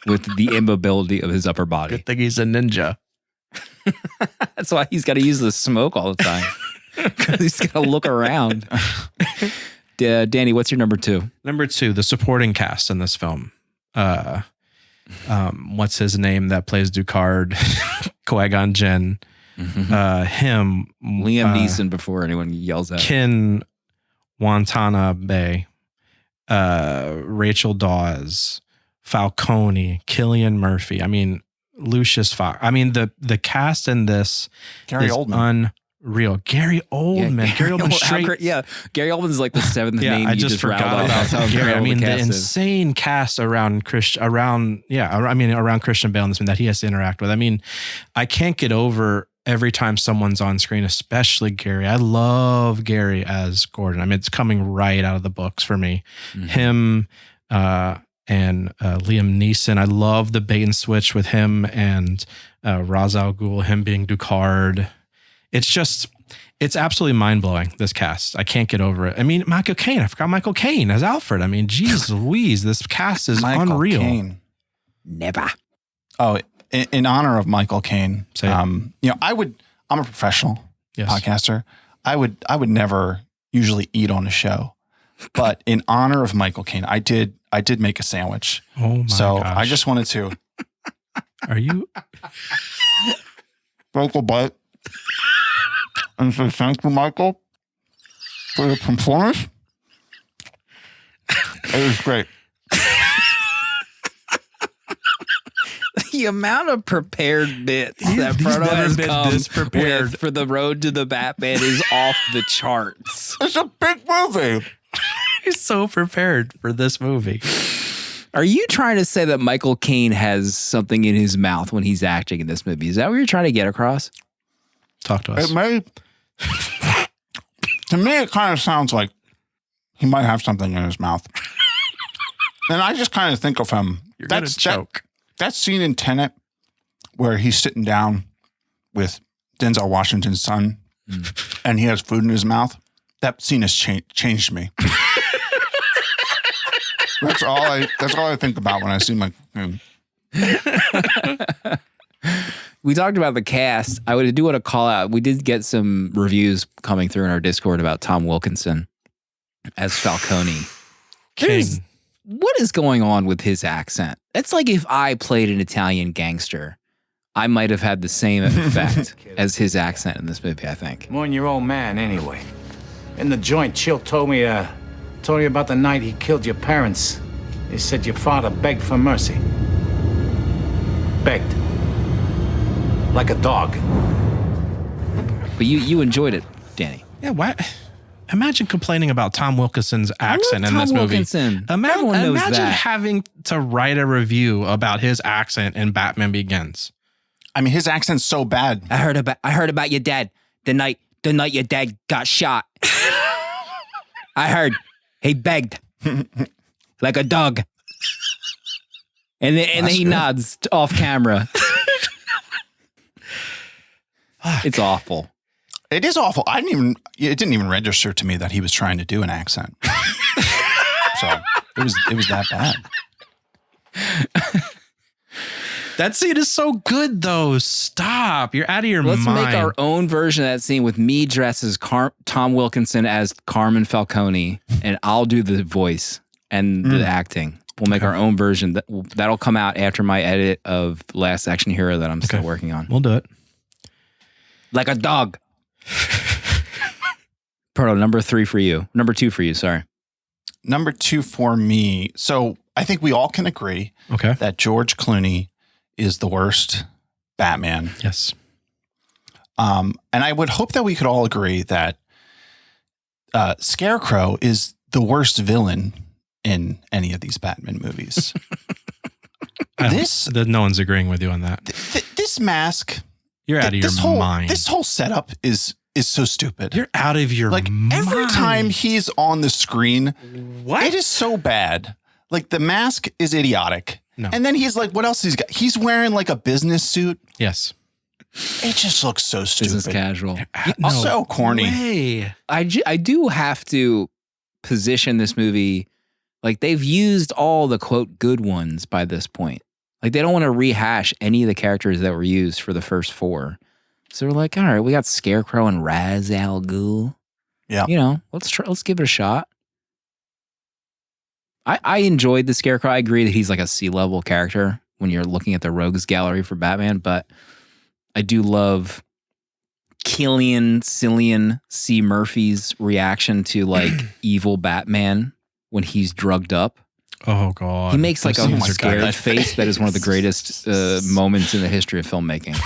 with the immobility of his upper body. Good thing he's a ninja. That's why he's got to use the smoke all the time, because he's got to look around. Danny, what's your number 2? Number 2, the supporting cast in this film. What's his name that plays Ducard? Qui-Gon Jinn. Him. Liam Neeson before anyone yells at Ken Watanabe. Rachel Dawes. Falcone. Cillian Murphy. I mean, Lucius Fox. I mean, the cast in this Gary is Oldman. unreal. Gary Oldman. Gary Oldman straight. Gary Oldman's like the 7th name I you just forgot rattled about off. Gary. I mean, the cast insane cast around Christian Bale in this one that he has to interact with. I mean, I can't get over every time someone's on screen, especially Gary. I love Gary as Gordon. I mean, it's coming right out of the books for me. Him and Liam Neeson. I love the bait and switch with him and Ra's al Ghul, him being Ducard. It's absolutely mind-blowing, this cast. I can't get over it. I mean, Michael Caine. I forgot Michael Caine as Alfred. I mean, geez Louise, this cast is unreal. Caine. Never. Oh, in honor of Michael Caine, I'm a professional Yes. podcaster. I would never usually eat on a show, but in honor of Michael Caine, I did make a sandwich. Oh my gosh. I just wanted to Are you? vocal bite and say thank you, Michael, for your performance. It was great. The amount of prepared bits that He's Frodo never has been come this prepared. with for the road to the Batman is off the charts. It's a big movie. He's so prepared for this movie. Are you trying to say that Michael Caine has something in his mouth when he's acting in this movie? Is that what you're trying to get across? Talk to us. It may. To me, it kind of sounds like he might have something in his mouth. And I just kind of think of him. You're going to choke. That scene in Tenet where he's sitting down with Denzel Washington's son and he has food in his mouth, that scene has changed me. That's all I think about when I see my. We talked about the cast. I do want to call out. We did get some reviews coming through in our Discord about Tom Wilkinson as Falcone. What is going on with his accent? It's like if I played an Italian gangster, I might have had the same effect as his accent in this movie, I think. More than your old man, anyway. In the joint, Chill told me about the night he killed your parents. He said your father begged for mercy. Begged. Like a dog. But you enjoyed it, Danny. Yeah, why? Imagine complaining about Tom Wilkinson's accent in this movie. Everyone knows Imagine that. having to write a review about his accent in Batman Begins. I mean, his accent's so bad. I heard about your dad the night your dad got shot. I heard he begged like a dog, and then he nods off camera. It's awful. It is awful. It didn't even register to me that he was trying to do an accent. So it was that bad. That scene is so good, though. Stop. You're out of your Let's mind. make our own version of that scene with me dressed as Tom Wilkinson as Carmen Falcone, and I'll do the voice and the acting. We'll make our own version. That'll come out after my edit of Last Action Hero that I'm still working on. We'll do it. Like a dog. Proto, number 3 for you. Number 2 for you, sorry. Number 2 for me. So I think we all can agree that George Clooney is the worst Batman. Yes. And I would hope that we could all agree that Scarecrow is the worst villain in any of these Batman movies. No one's agreeing with you on that. This mask. You're out of your mind. This whole setup is so stupid. You're out of your mind. Every time he's on the screen, it is so bad. Like the mask is idiotic. No. And then he's like, what else he's got? He's wearing like a business suit. Yes. It just looks so stupid. Business casual. So corny. Way. I do have to position this movie like they've used all the quote good ones by this point. Like they don't want to rehash any of the characters that were used for the first 4. So we're like, all right, we got Scarecrow and Ra's al Ghul. Yeah. You know, let's give it a shot. I enjoyed the Scarecrow. I agree that he's like a C-level character when you're looking at the rogues gallery for Batman, but I do love Cillian C. Murphy's reaction to like evil Batman when he's drugged up. Oh, God. He makes like a Those scared face that is one of the greatest moments in the history of filmmaking.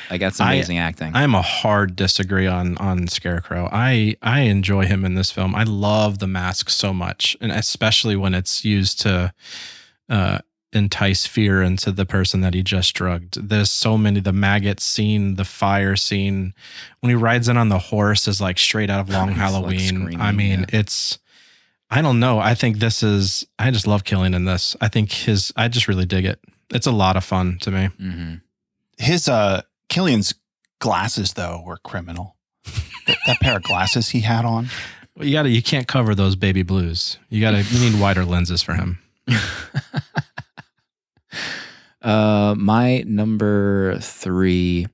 Like that's amazing acting. I'm a hard disagree on Scarecrow. I enjoy him in this film. I love the mask so much, and especially when it's used to entice fear into the person that he just drugged. There's so many. The maggot scene, the fire scene, when he rides in on the horse is like straight out of Long Halloween. Like screaming, I mean, it's. I don't know. I think this is. I just love Killian in this. I think I just really dig it. It's a lot of fun to me. Mm-hmm. His Killian's glasses though were criminal. that pair of glasses he had on. Well, you can't cover those baby blues. You need wider lenses for him. My number 3,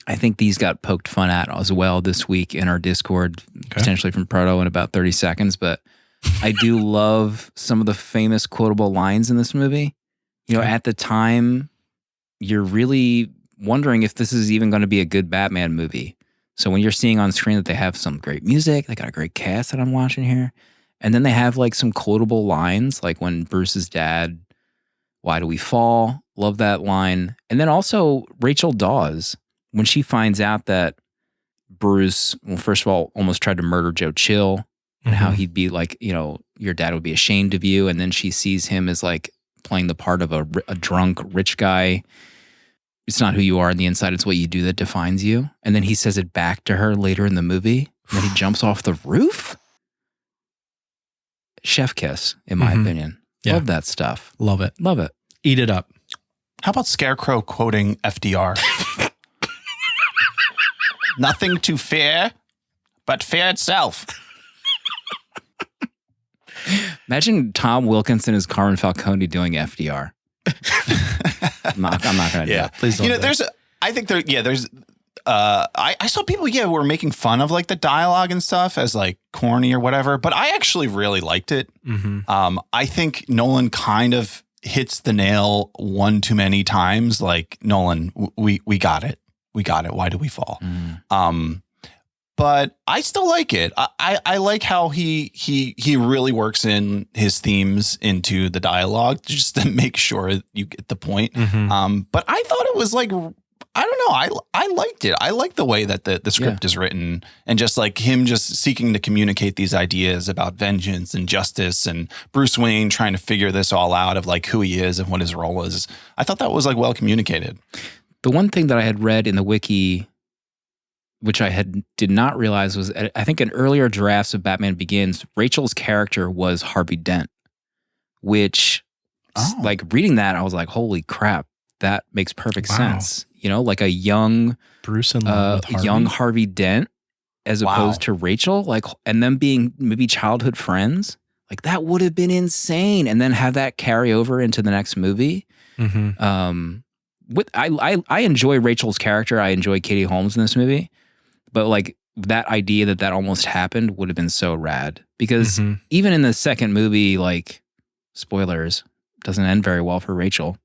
I think these got poked fun at as well this week in our Discord, potentially from Proto in about 30 seconds. But I do love some of the famous quotable lines in this movie. You know, at the time, you're really wondering if this is even going to be a good Batman movie. So when you're seeing on screen that they have some great music, they got a great cast that I'm watching here, and then they have like some quotable lines, like when Bruce's dad, "Why do we fall?" Love that line. And then also Rachel Dawes, when she finds out that Bruce, well, first of all, almost tried to murder Joe Chill, and how he'd be like, you know, your dad would be ashamed of you. And then she sees him as like playing the part of a drunk rich guy. It's not who you are on the inside. It's what you do that defines you. And then he says it back to her later in the movie. And then he jumps off the roof. Chef kiss, in my opinion. Yeah. Love that stuff. Love it. Love it. Eat it up. How about Scarecrow quoting FDR? Nothing to fear but fear itself. Imagine Tom Wilkinson as Carmen Falcone doing FDR. I'm not going to do that. Please don't. You know, there's I saw people, who were making fun of like the dialogue and stuff as like corny or whatever, but I actually really liked it. I think Nolan kind of hits the nail one too many times. Like, Nolan, we got it. We got it. Why do we fall? But I still like it. I like how he really works in his themes into the dialogue just to make sure you get the point. But I thought it was like I don't know. I liked it. I like the way that the script is written, and just like him just seeking to communicate these ideas about vengeance and justice, and Bruce Wayne trying to figure this all out of like who he is and what his role is. I thought that was like well communicated. The one thing that I had read in the wiki, which I did not realize, was I think in earlier drafts of Batman Begins, Rachel's character was Harvey Dent, which like reading that, I was like, holy crap, that makes perfect sense. You know, like a young Bruce in love with Harvey? Young Harvey Dent as opposed to Rachel, like, and them being maybe childhood friends. Like that would have been insane. And then have that carry over into the next movie. Mm-hmm. I enjoy Rachel's character. I enjoy Katie Holmes in this movie, but like that idea that almost happened would have been so rad, because even in the second movie, like spoilers, doesn't end very well for Rachel.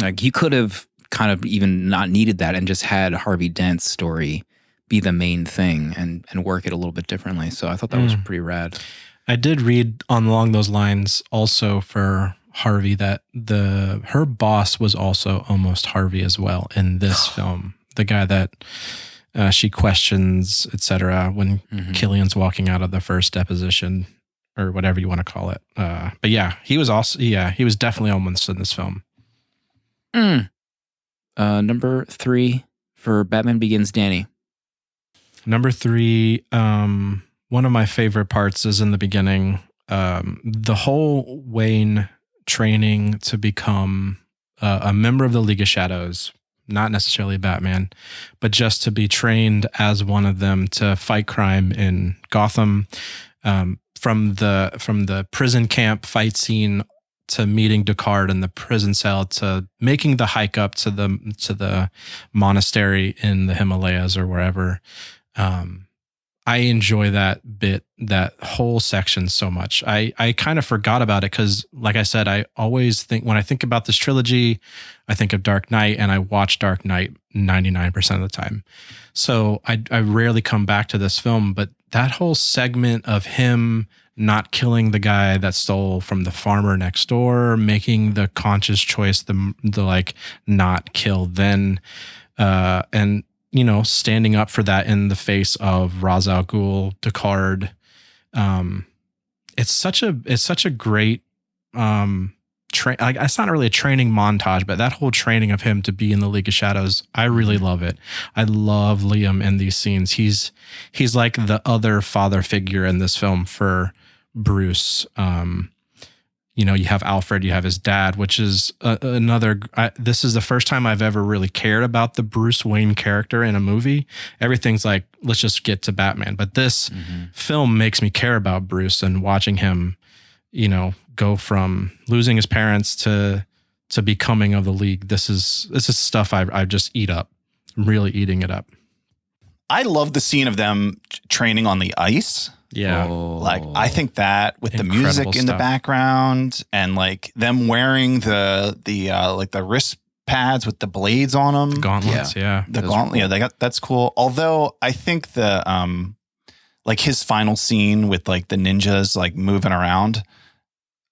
Like you could have kind of even not needed that and just had Harvey Dent's story be the main thing and work it a little bit differently. So I thought that was pretty rad. I did read along those lines also for Harvey that her boss was also almost Harvey as well in this film. The guy that she questions, etc. when Killian's walking out of the first deposition or whatever you want to call it. But yeah, he was definitely almost in this film. Number 3 for Batman Begins, Danny. Number 3, one of my favorite parts is in the beginning. The whole Wayne training to become a member of the League of Shadows, not necessarily Batman, but just to be trained as one of them to fight crime in Gotham. From the prison camp fight scene to meeting Ducard in the prison cell to making the hike up to the monastery in the Himalayas or wherever. I enjoy that whole section so much. I kind of forgot about it because, like I said, I always think when I think about this trilogy, I think of Dark Knight, and I watch Dark Knight 99% of the time. So I rarely come back to this film, but that whole segment of him not killing the guy that stole from the farmer next door, making the conscious choice to like not kill then, and standing up for that in the face of Ra's al Ghul, Ducard. It's such a great it's not really a training montage, but that whole training of him to be in the League of Shadows, I really love it. I love Liam in these scenes. He's like the other father figure in this film for Bruce. You have Alfred, you have his dad, which is this is the first time I've ever really cared about the Bruce Wayne character in a movie. Everything's like, let's just get to Batman. But this film makes me care about Bruce, and watching him, go from losing his parents to becoming of the League. This is stuff I just eat up. I'm really eating it up. I love the scene of them training on the ice. Yeah. Like, I think that with the Incredible music in the stuff. background and like them wearing the wrist pads with the blades on them. Gauntlets, yeah. The gauntlet, cool. That's cool. Although I think the like his final scene with like the ninjas like moving around,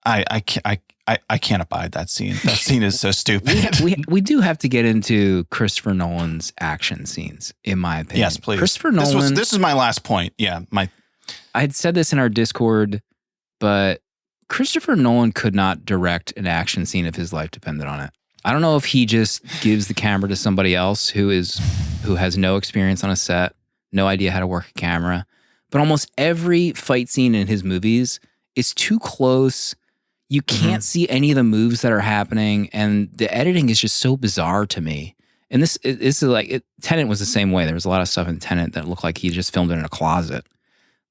I can't abide that scene. That scene is so stupid. we do have to get into Christopher Nolan's action scenes, in my opinion. Yes, please. Christopher Nolan. This is my last point. Yeah, I had said this in our Discord, but Christopher Nolan could not direct an action scene if his life depended on it. I don't know if he just gives the camera to somebody else who has no experience on a set, no idea how to work a camera, but almost every fight scene in his movies is too close. You can't see any of the moves that are happening, and the editing is just so bizarre to me. And this is like Tenet was the same way. There was a lot of stuff in Tenet that looked like he just filmed it in a closet.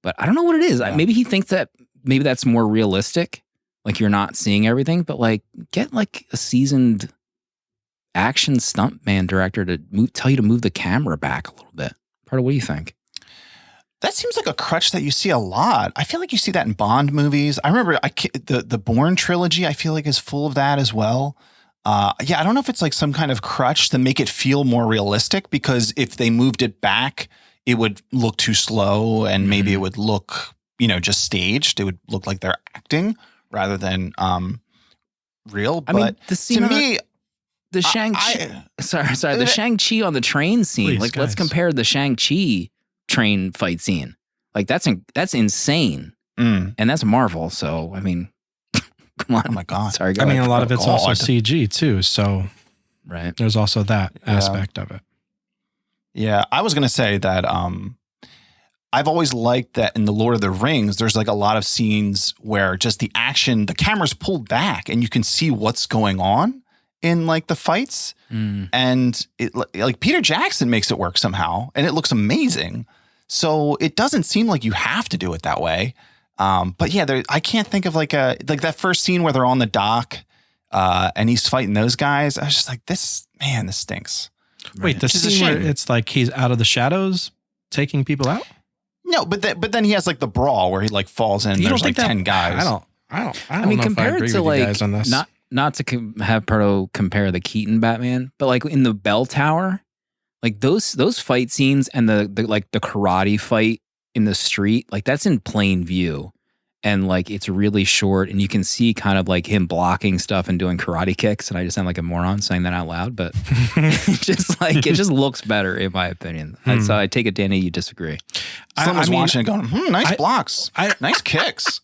But I don't know what it is. Maybe he thinks that maybe that's more realistic. Like you're not seeing everything, but like get like a seasoned action stuntman director to tell you to move the camera back a little bit. Part of what do you think? That seems like a crutch that you see a lot. I feel like you see that in Bond movies. I remember the Bourne trilogy, I feel like is full of that as well. I don't know if it's like some kind of crutch to make it feel more realistic, because if they moved it back, it would look too slow, and maybe it would look, just staged. It would look like they're acting rather than real. But the scene to me, the Shang-Chi. Sorry, the Shang-Chi on the train scene. Please, let's guys. compare the Shang-Chi train fight scene. Like that's insane, and that's Marvel. So I mean, come on. Oh my God. Sorry, go I mean, ahead. a lot of it's also God. CG too. So Right. there's also that Yeah. aspect of it. Yeah, I was gonna say that I've always liked that in the Lord of the Rings, there's like a lot of scenes where just the action, the camera's pulled back and you can see what's going on in like the fights. And it like Peter Jackson makes it work somehow and it looks amazing. So it doesn't seem like you have to do it that way. But yeah, I can't think of like that first scene where they're on the dock and he's fighting those guys. I was just like, this stinks. Wait, the Which is a scene where shame. it's like he's out of the shadows taking people out? No, but then he has like the brawl where he like falls in. There's like 10 guys. I don't I mean, know if I compare agree it to with you like guys on this. not to have Proto compare the Keaton Batman, but like in the Bell Tower, like those fight scenes and the like the karate fight in the street, like that's in plain view, and like it's really short, and you can see kind of like him blocking stuff and doing karate kicks. And I just sound like a moron saying that out loud, but it just looks better in my opinion. So I take it, Danny, you disagree. Someone's watching it going, nice I- blocks, nice kicks.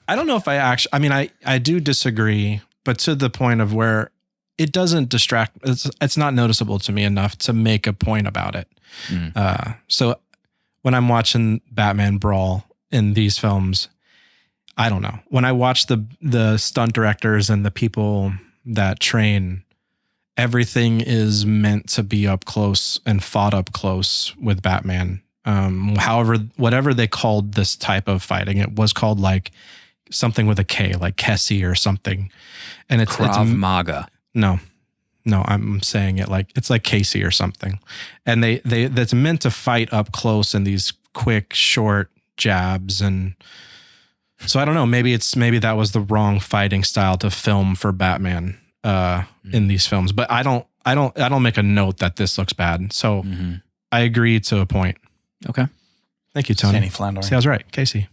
I don't know if I do disagree, but to the point of where it doesn't distract. It's not noticeable to me enough to make a point about it. So when I'm watching Batman brawl in these films, I don't know. When I watch the stunt directors and the people that train, everything is meant to be up close and fought up close with Batman. However, whatever they called this type of fighting, it was called like something with a K, like Kessie or something. And it's Krav Maga. No, I'm saying it like it's like Casey or something. And they that's meant to fight up close in these quick, short jabs. And so I don't know, maybe that was the wrong fighting style to film for Batman in these films. But I don't make a note that this looks bad. So I agree to a point. Okay. Thank you, Tony. Danny Flandor. See, I was right. Casey.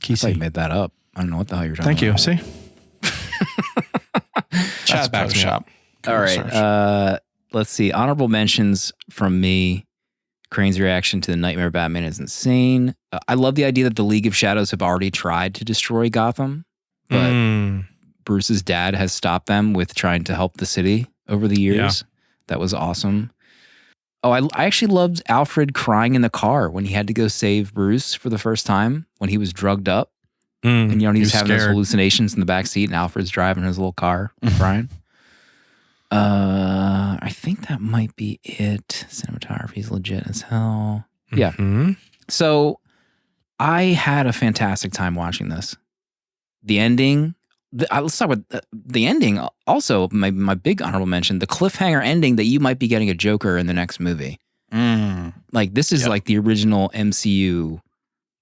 I thought you made that up. I don't know what the hell you're talking Thank you. about. See? Chat backs me up. Photoshop. All right. Let's see. Honorable mentions from me. Crane's reaction to the Nightmare Batman is insane. I love the idea that the League of Shadows have already tried to destroy Gotham, but Bruce's dad has stopped them with trying to help the city over the years. That was awesome. Oh, I actually loved Alfred crying in the car when he had to go save Bruce for the first time when he was drugged up. And he was having those hallucinations in the back seat and Alfred's driving his little car crying. I think that might be it. Cinematography is legit as hell. Yeah. So I had a fantastic time watching this. The ending, let's start with the ending. Also, my big honorable mention, the cliffhanger ending that you might be getting a Joker in the next movie. Like this is like the original MCU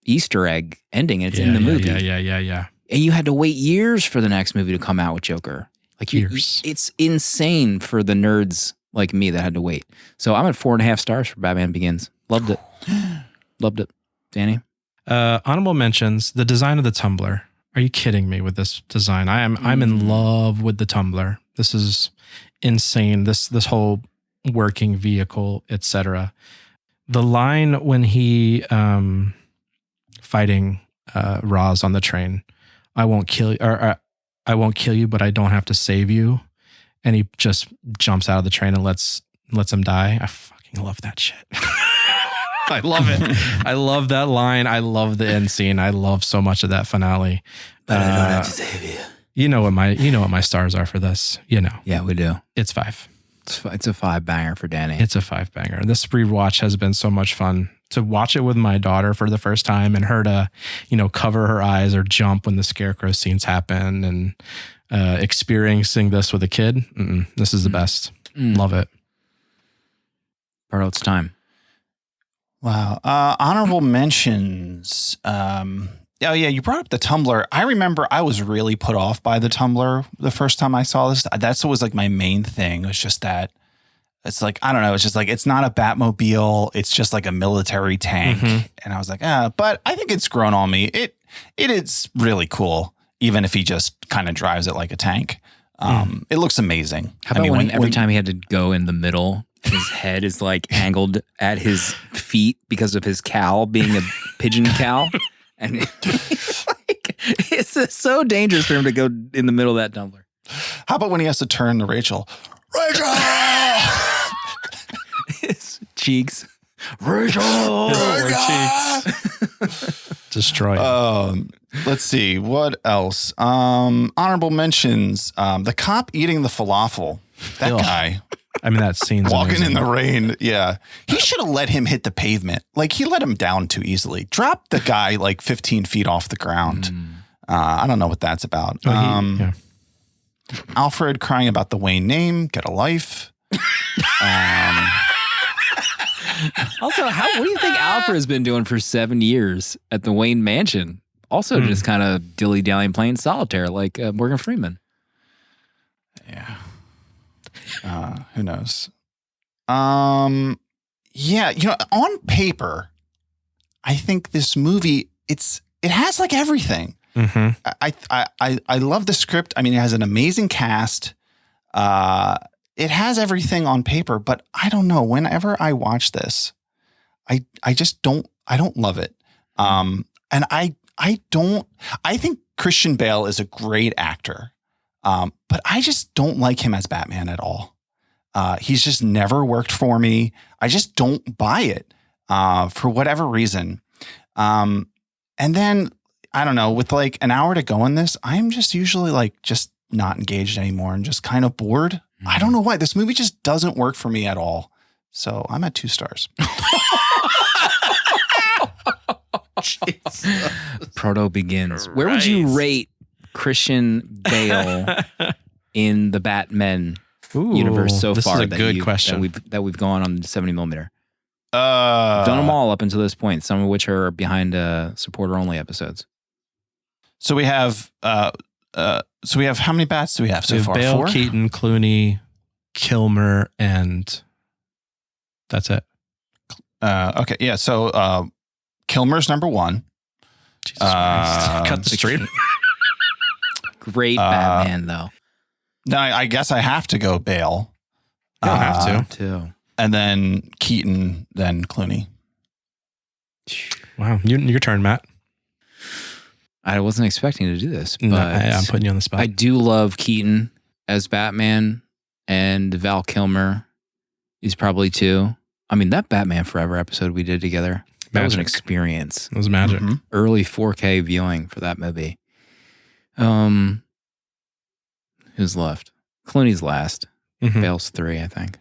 Easter egg ending. It's in the movie. Yeah. And you had to wait years for the next movie to come out with Joker. Like Years. It's insane for the nerds like me that had to wait. So I'm at 4.5 stars for Batman Begins. Loved it. Loved it. Danny? Honorable mentions, the design of the tumbler. Are you kidding me with this design? I'm in love with the tumbler. This is insane. This whole working vehicle, etc. The line when he fighting Ra's on the train, I won't kill you, or I won't kill you, but I don't have to save you. And he just jumps out of the train and lets him die. I fucking love that shit. I love it. I love that line. I love the end scene. I love so much of that finale. But I don't have to save you. You know what my stars are for this. You know. Yeah, we do. It's 5. It's a 5 banger for Danny. It's a 5 banger. This rewatch has been so much fun. To watch it with my daughter for the first time and her to, cover her eyes or jump when the scarecrow scenes happen and experiencing this with a kid. This is the best. Love it. Barlow, it's time. Wow. Honorable mentions. Oh yeah, you brought up the Tumblr. I remember I was really put off by the Tumblr the first time I saw this. That's always like my main thing. It was just that it's like, I don't know. It's just like, it's not a Batmobile. It's just like a military tank. And I was like, but I think it's grown on me. It is really cool, even if he just kind of drives it like a tank. It looks amazing. How about when every time he had to go in the middle, his head is like angled at his feet because of his cowl being a pigeon cowl? And like, it's so dangerous for him to go in the middle of that tumbler. How about when he has to turn to Rachel? Rachel! His cheeks. Rachel! Destroy him. Let's see. What else? Honorable mentions. The cop eating the falafel. That guy. I mean, that scene's walking amazing. in the rain. Yeah. He should have let him hit the pavement. Like, he let him down too easily. Drop the guy like 15 feet off the ground. I don't know what that's about. Yeah. Alfred crying about the Wayne name. Get a life. Also, what do you think Alfred has been doing for 7 years at the Wayne Mansion? Also, just kind of dilly-dallying playing solitaire like Morgan Freeman. Yeah. Who knows? Yeah, on paper, I think this movie it has like everything. Mm-hmm. I love the script. I mean, it has an amazing cast. It has everything on paper, but I don't know. Whenever I watch this, I just don't love it. And I think Christian Bale is a great actor. But I just don't like him as Batman at all. He's just never worked for me. I just don't buy it for whatever reason. And then, I don't know, with like an hour to go in this, I'm just usually like just not engaged anymore and just kind of bored. I don't know why. This movie just doesn't work for me at all. So I'm at 2 stars. Proto begins. Where would you rate Christian Bale in the Batman universe so this far? This is a good question. That we've gone on 70mm. Done them all up until this point, some of which are behind supporter-only episodes. So we have how many bats do we have so far? Bale, 4? Keaton, Clooney, Kilmer, and that's it. Okay, yeah. So Kilmer's number 1. Jesus Christ. Cut the stream. Great Batman, though. No, I guess I have to go Bale. You don't have to. Too. And then Keaton, then Clooney. Wow. Your turn, Matt. I wasn't expecting to do this, but No, I'm putting you on the spot. I do love Keaton as Batman, and Val Kilmer is probably 2. I mean, that Batman Forever episode we did together, that was an Magic. experience. It was magic. Mm-hmm. Early 4K viewing for that movie. Who's left? Clooney's last. Mhm. Bale's 3, I think.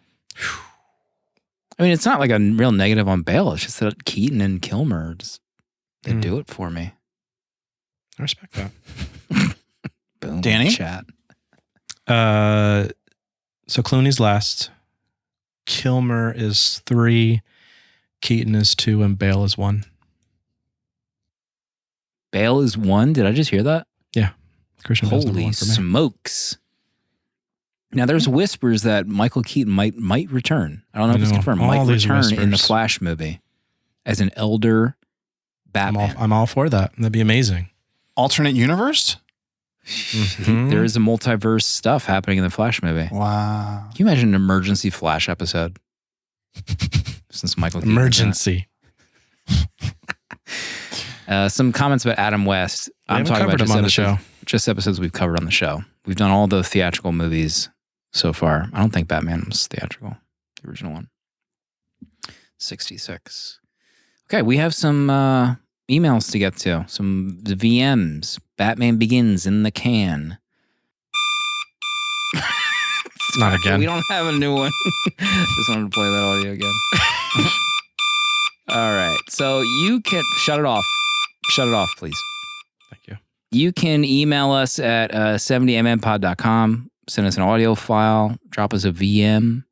I mean, it's not like a real negative on Bale. It's just that Keaton and Kilmer they do it for me. I respect that. Boom. Danny? Chat. So Clooney's last. Kilmer is 3. Keaton is 2, and Bale is 1. Bale is 1. Did I just hear that? Christian Bale's number Holy 1 for me. smokes. Now, there's whispers that Michael Keaton might return. I don't know if it's know. confirmed. All Might these return in the whispers. Flash movie as an elder Batman. I'm all for that. That'd be amazing. Alternate universe? Mhm. There is a multiverse stuff happening in the Flash movie. Wow. Can you imagine an emergency Flash episode? Since Michael Keaton's in it. Emergency. Some comments about Adam West. We haven't covered him on the show. Just episodes we've covered on the show. We've done all the theatrical movies so far. I don't think Batman was theatrical, the original one. 66. Okay, we have some emails to get to. Some VMs. Batman Begins in the can. Not again. We don't have a new one. Just wanted to play that audio again. All right. So you can shut it off. Shut it off, please. Thank you. You can email us at 70mmpod.com. Send us an audio file. Drop us a VM.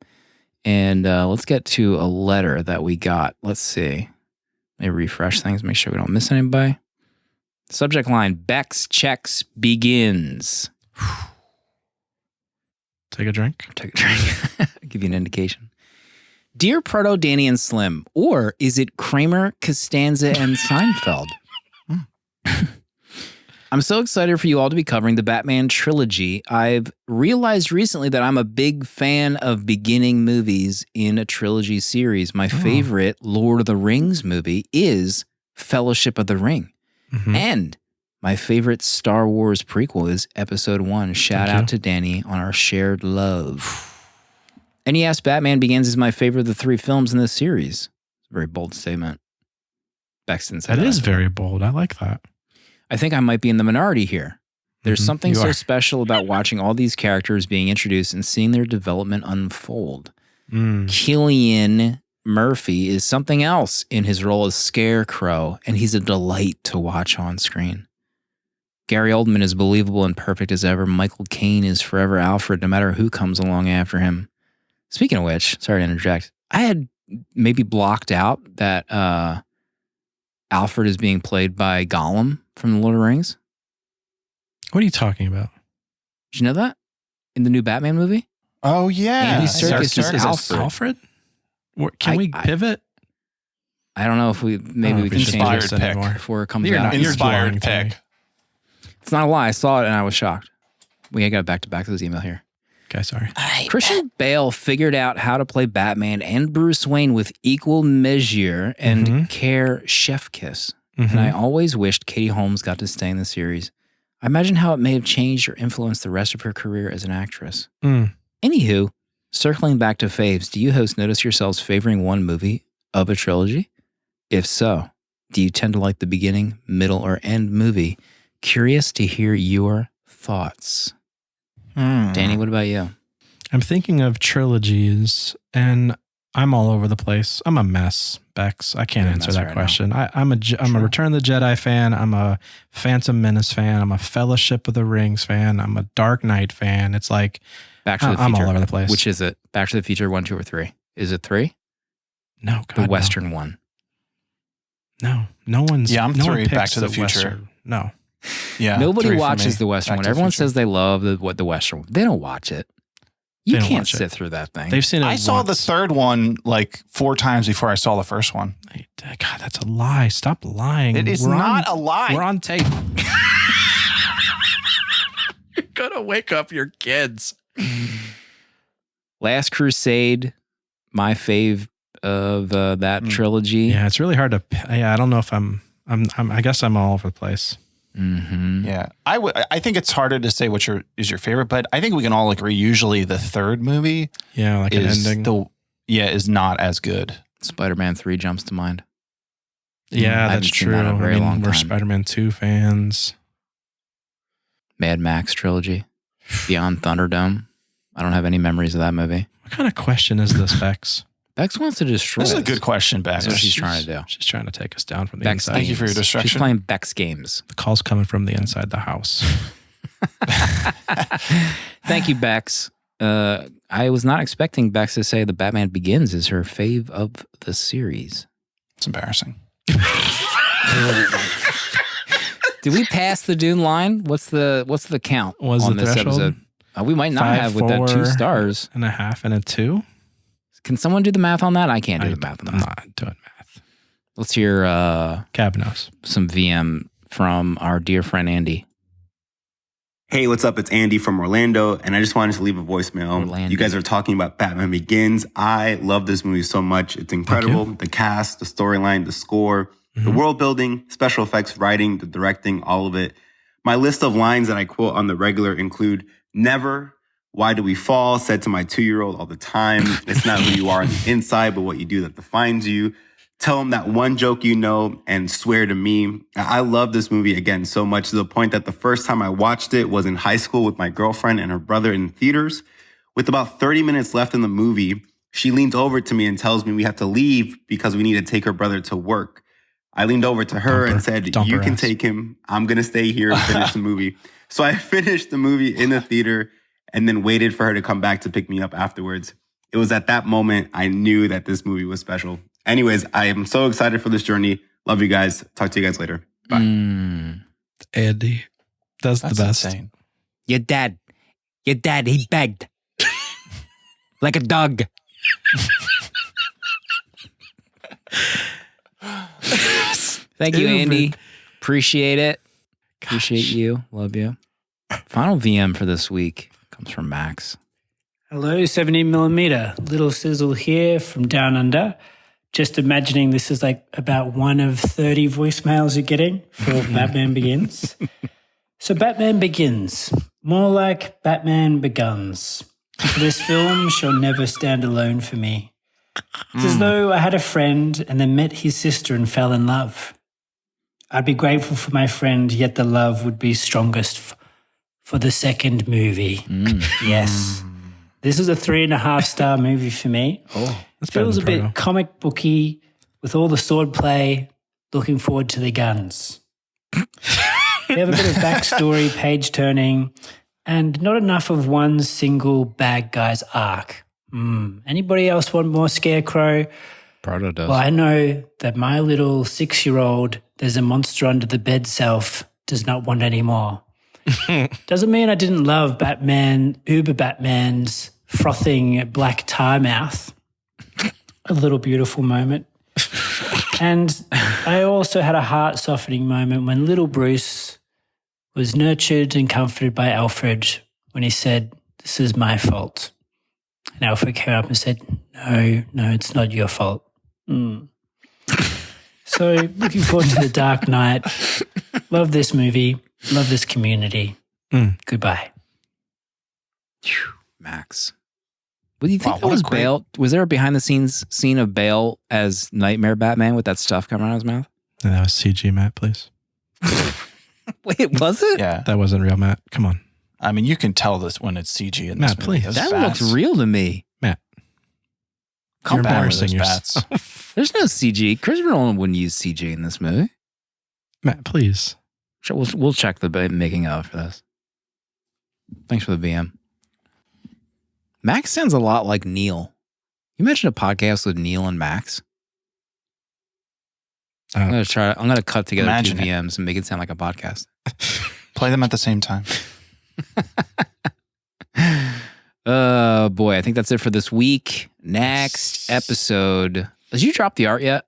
And let's get to a letter that we got. Let's see. Let me refresh things. Make sure we don't miss anybody. Subject line, Bex Checks begins. Take a drink. Take a drink. Give you an indication. Dear Proto, Danny, and Slim, or is it Kramer, Costanza, and Seinfeld? I'm so excited for you all to be covering the Batman trilogy. I've realized recently that I'm a big fan of beginning movies in a trilogy series. My favorite Lord of the Rings movie is Fellowship of the Ring. Mhm. And my favorite Star Wars prequel is Episode 1. Shout Thank out you. to Danny on our shared love. And yes, Batman Begins is my favorite of the 3 films in this series. It's a very bold statement. Bexton said That is that. very bold. I like that. I think I might be in the minority here. There's Mhm. something You so are. special about watching all these characters being introduced and seeing their development unfold. Cillian Murphy is something else in his role as Scarecrow, and he's a delight to watch on screen. Gary Oldman is believable and perfect as ever. Michael Caine is forever Alfred, no matter who comes along after him. Speaking of which, sorry to interject, I had maybe blocked out that Alfred is being played by Gollum from The Lord of the Rings. What are you talking about? Did you know that? In the new Batman movie? Oh yeah, Andy Serkis Serkis is Alfred. Alfred. Can we pivot? I don't know if we I don't maybe know we if can should change do it this pick. anymore. before it comes You're out. not inspired Inspired to me. pick. It's not a lie. I saw it and I was shocked. We got back to back to this email here. Okay, sorry. Christian Bale figured out how to play Batman and Bruce Wayne with equal measure and Mhm. care chef kiss. Mhm. And I always wished Katie Holmes got to stay in the series. I imagine how it may have changed or influenced the rest of her career as an actress. Mm. Anywho, circling back to faves, do you hosts notice yourselves favoring one movie of a trilogy? If so, do you tend to like the beginning, middle, or end movie? Curious to hear your thoughts. Danny, what about you? I'm thinking of trilogies, and I'm all over the place. I'm a mess, Bex. I can't You're a answer mess that right question. I'm a Sure. Return of the Jedi fan. I'm a Phantom Menace fan. I'm a Fellowship of the Rings fan. I'm a Dark Knight fan. It's like Back to the Future. I'm all over the place. Which is it? Back to the Future 1, 2, or 3? Is it 3? no, The God, no. Western one. No, no one's. Yeah, I'm no one 3, Back picks to the Future. Western. No, Yeah, Nobody 3 for watches me. the Western Back one. to the Everyone Future. says they love the Western one. They don't watch it. You They don't can't watch it. sit through that thing. they've seen it. I saw the once. third one like 4 times before I saw the first one. God, that's a lie. Stop lying. It is We're not on- a lie. We're on tape. You're gonna wake up your kids. Last Crusade, my fave of that trilogy. Yeah, it's really hard to. Yeah, I don't know if I guess I'm all over the place. Mm-hmm. Yeah, I think it's harder to say which is your favorite, but I think we can all agree. Usually, the third movie Yeah, like is an ending. is not as good. Spider-Man 3 jumps to mind. Yeah, I haven't that's seen true. that in a very long we're time. Spider-Man 2 fans. Mad Max trilogy. Beyond Thunderdome. I don't have any memories of that movie. What kind of question is this, Bex? Bex wants to destroy This is a us. good question, Bex. That's what she's trying to do. She's trying to take us down from the Bex inside. Thank you for your games. distraction. She's playing Bex games. The call's coming from the inside the house. Thank you, Bex. I was not expecting Bex to say The Batman Begins is her fave of the series. It's embarrassing. Did we pass the Dune line? What's the count Was on the this threshold? episode? We might not 5, have with that 2 4, stars. and a half and a 2. Can someone do the math on that? I can't do the math on I'm that. not doing math. Let's hear Cab knows. some VM from our dear friend Andy. Hey, what's up? It's Andy from Orlando, and I just wanted to leave a voicemail. Orlando. You guys are talking about Batman Begins. I love this movie so much. It's incredible. The cast, the storyline, the score, the world building, special effects, writing, the directing, all of it. My list of lines that I quote on the regular include never, why do we fall, said to my 2-year-old all the time. It's not who you are on the inside, but what you do that defines you. Tell him that one joke you know and swear to me. I love this movie again so much to the point that the first time I watched it was in high school with my girlfriend and her brother in theaters. With about 30 minutes left in the movie, she leans over to me and tells me we have to leave because we need to take her brother to work. I leaned over to her and said, Dump you her can ass. take him. I'm going to stay here and finish the movie. So I finished the movie in the theater and then waited for her to come back to pick me up afterwards. It was at that moment I knew that this movie was special. Anyways, I am so excited for this journey. Love you guys. Talk to you guys later. Bye. Andy. That's the best. insane. Your dad, he begged like a dog. Thank you, Stupid. Andy. Appreciate it. Appreciate you. Love you. Final VM for this week comes from Max. Hello, 17mm. Little Sizzle here from Down Under. Just imagining this is like about one of 30 voicemails you're getting for Batman Begins. So Batman Begins, more like Batman Beguns. For this film shall never stand alone for me. It's as though I had a friend and then met his sister and fell in love. I'd be grateful for my friend, yet the love would be strongest for the second movie. Yes. This is a 3.5-star movie for me. Oh, it feels a bit comic booky with all the sword play. Looking forward to the guns. We have a bit of backstory, page turning, and not enough of one single bad guy's arc. Anybody else want more Scarecrow? Proto does. Well, I know that my little 6-year-old, there's a monster under the bed self, does not want any more. Doesn't mean I didn't love Batman, Uber Batman's frothing black tie mouth. A little beautiful moment. And I also had a heart-softening moment when little Bruce was nurtured and comforted by Alfred when he said, "This is my fault." And Alfred came up and said, no, it's not your fault. So looking forward to The Dark Knight. Love this movie. Love this community. Goodbye. Max. What do you think Wow, that what a was great- Bale? Was there a behind the scenes scene of Bale as Nightmare Batman with that stuff coming out of his mouth? And that was CG, Matt, please. Wait, was it? Yeah. That wasn't real, Matt. Come on. I mean, you can tell this when it's CG in Matt, this movie. please. Those That bats. looks real to me. Matt. How You're bad were embarrassing those yourself. bats? There's no CG. Christopher Nolan wouldn't use CG in this movie. Matt, please. Sure, we'll check the making of for this. Thanks for the VM. Max sounds a lot like Neil. You mentioned a podcast with Neil and Max. I'm gonna cut together Imagine two it. VMs and make it sound like a podcast. Play them at the same time. Oh boy, I think that's it for this week. Next episode. Did you drop the art yet?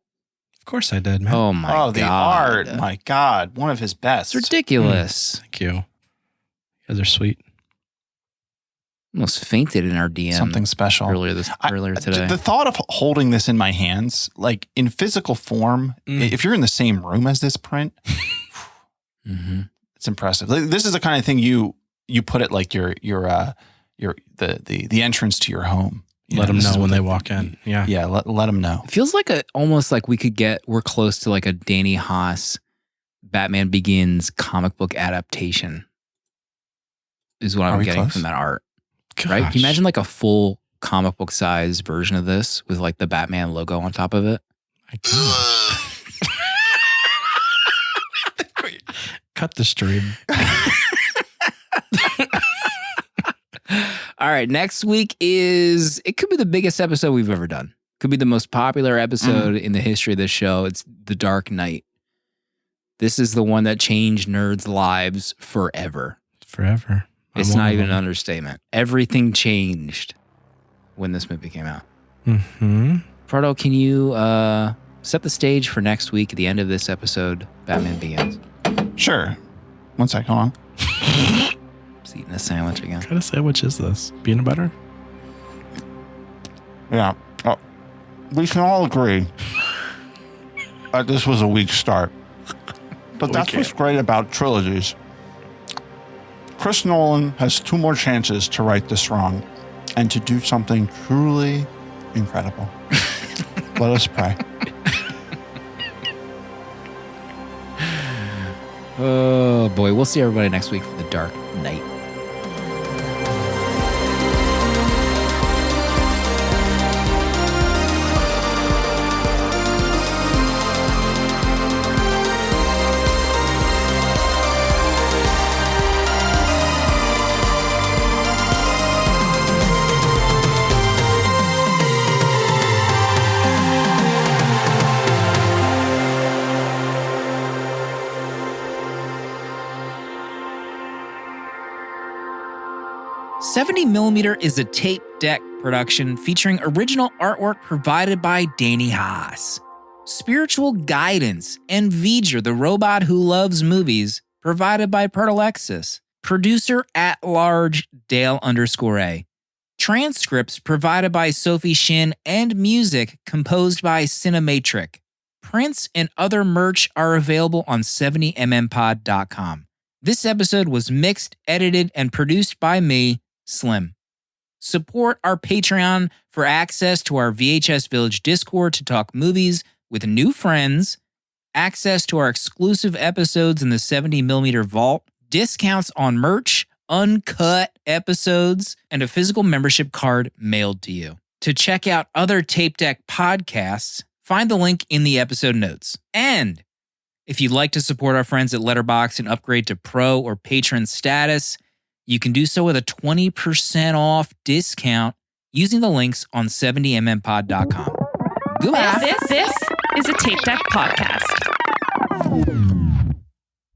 Of course I did, Matt. Oh my god. The art. My God. One of his best. It's ridiculous. Thank you. You guys are sweet. Almost fainted in our DM Something special. earlier today. The thought of holding this in my hands, like in physical form, if you're in the same room as this print, it's impressive. Like, this is the kind of thing you put it like the entrance to your home. You Let them this is know when what they walk in. Yeah. Yeah, let them know. It feels like almost like we're close to like a Danny Haas Batman Begins comic book adaptation is what Are I'm we getting close? from that art. Gosh. Right? Can you imagine like a full comic book size version of this with like the Batman logo on top of it? My gosh. Cut the stream. All right, next week it could be the biggest episode we've ever done. Could be the most popular episode in the history of this show. It's The Dark Knight. This is the one that changed nerds' lives forever. Forever. It's not even an understatement. Everything changed when this movie came out. Mm-hmm. Proto, can you set the stage for next week at the end of this episode, Batman Begins? Sure. One sec, hold on. Just eating a sandwich again. What kind of sandwich is this? Peanut butter? Yeah. Oh, we can all agree this was a weak start. But that's what's great about trilogies. Chris Nolan has 2 more chances to right this wrong and to do something truly incredible. Let us pray. Oh boy, we'll see everybody next week for The Dark Knight. $70mm is a tape deck production featuring original artwork provided by Danny Haas. Spiritual guidance and V'ger, the robot who loves movies, provided by Pertalexis. Producer at large, Dale_A. Transcripts provided by Sophie Shin and music composed by Cinematrix. Prints and other merch are available on 70mmpod.com. This episode was mixed, edited, and produced by me, Slim. Support our Patreon for access to our VHS Village Discord to talk movies with new friends, access to our exclusive episodes in the 70mm vault, discounts on merch, uncut episodes, and a physical membership card mailed to you. To check out other Tape Deck podcasts, find the link in the episode notes. And if you'd like to support our friends at Letterboxd and upgrade to pro or patron status, you can do so with a 20% off discount using the links on 70mmpod.com. Goodbye. This is a Tape Deck podcast.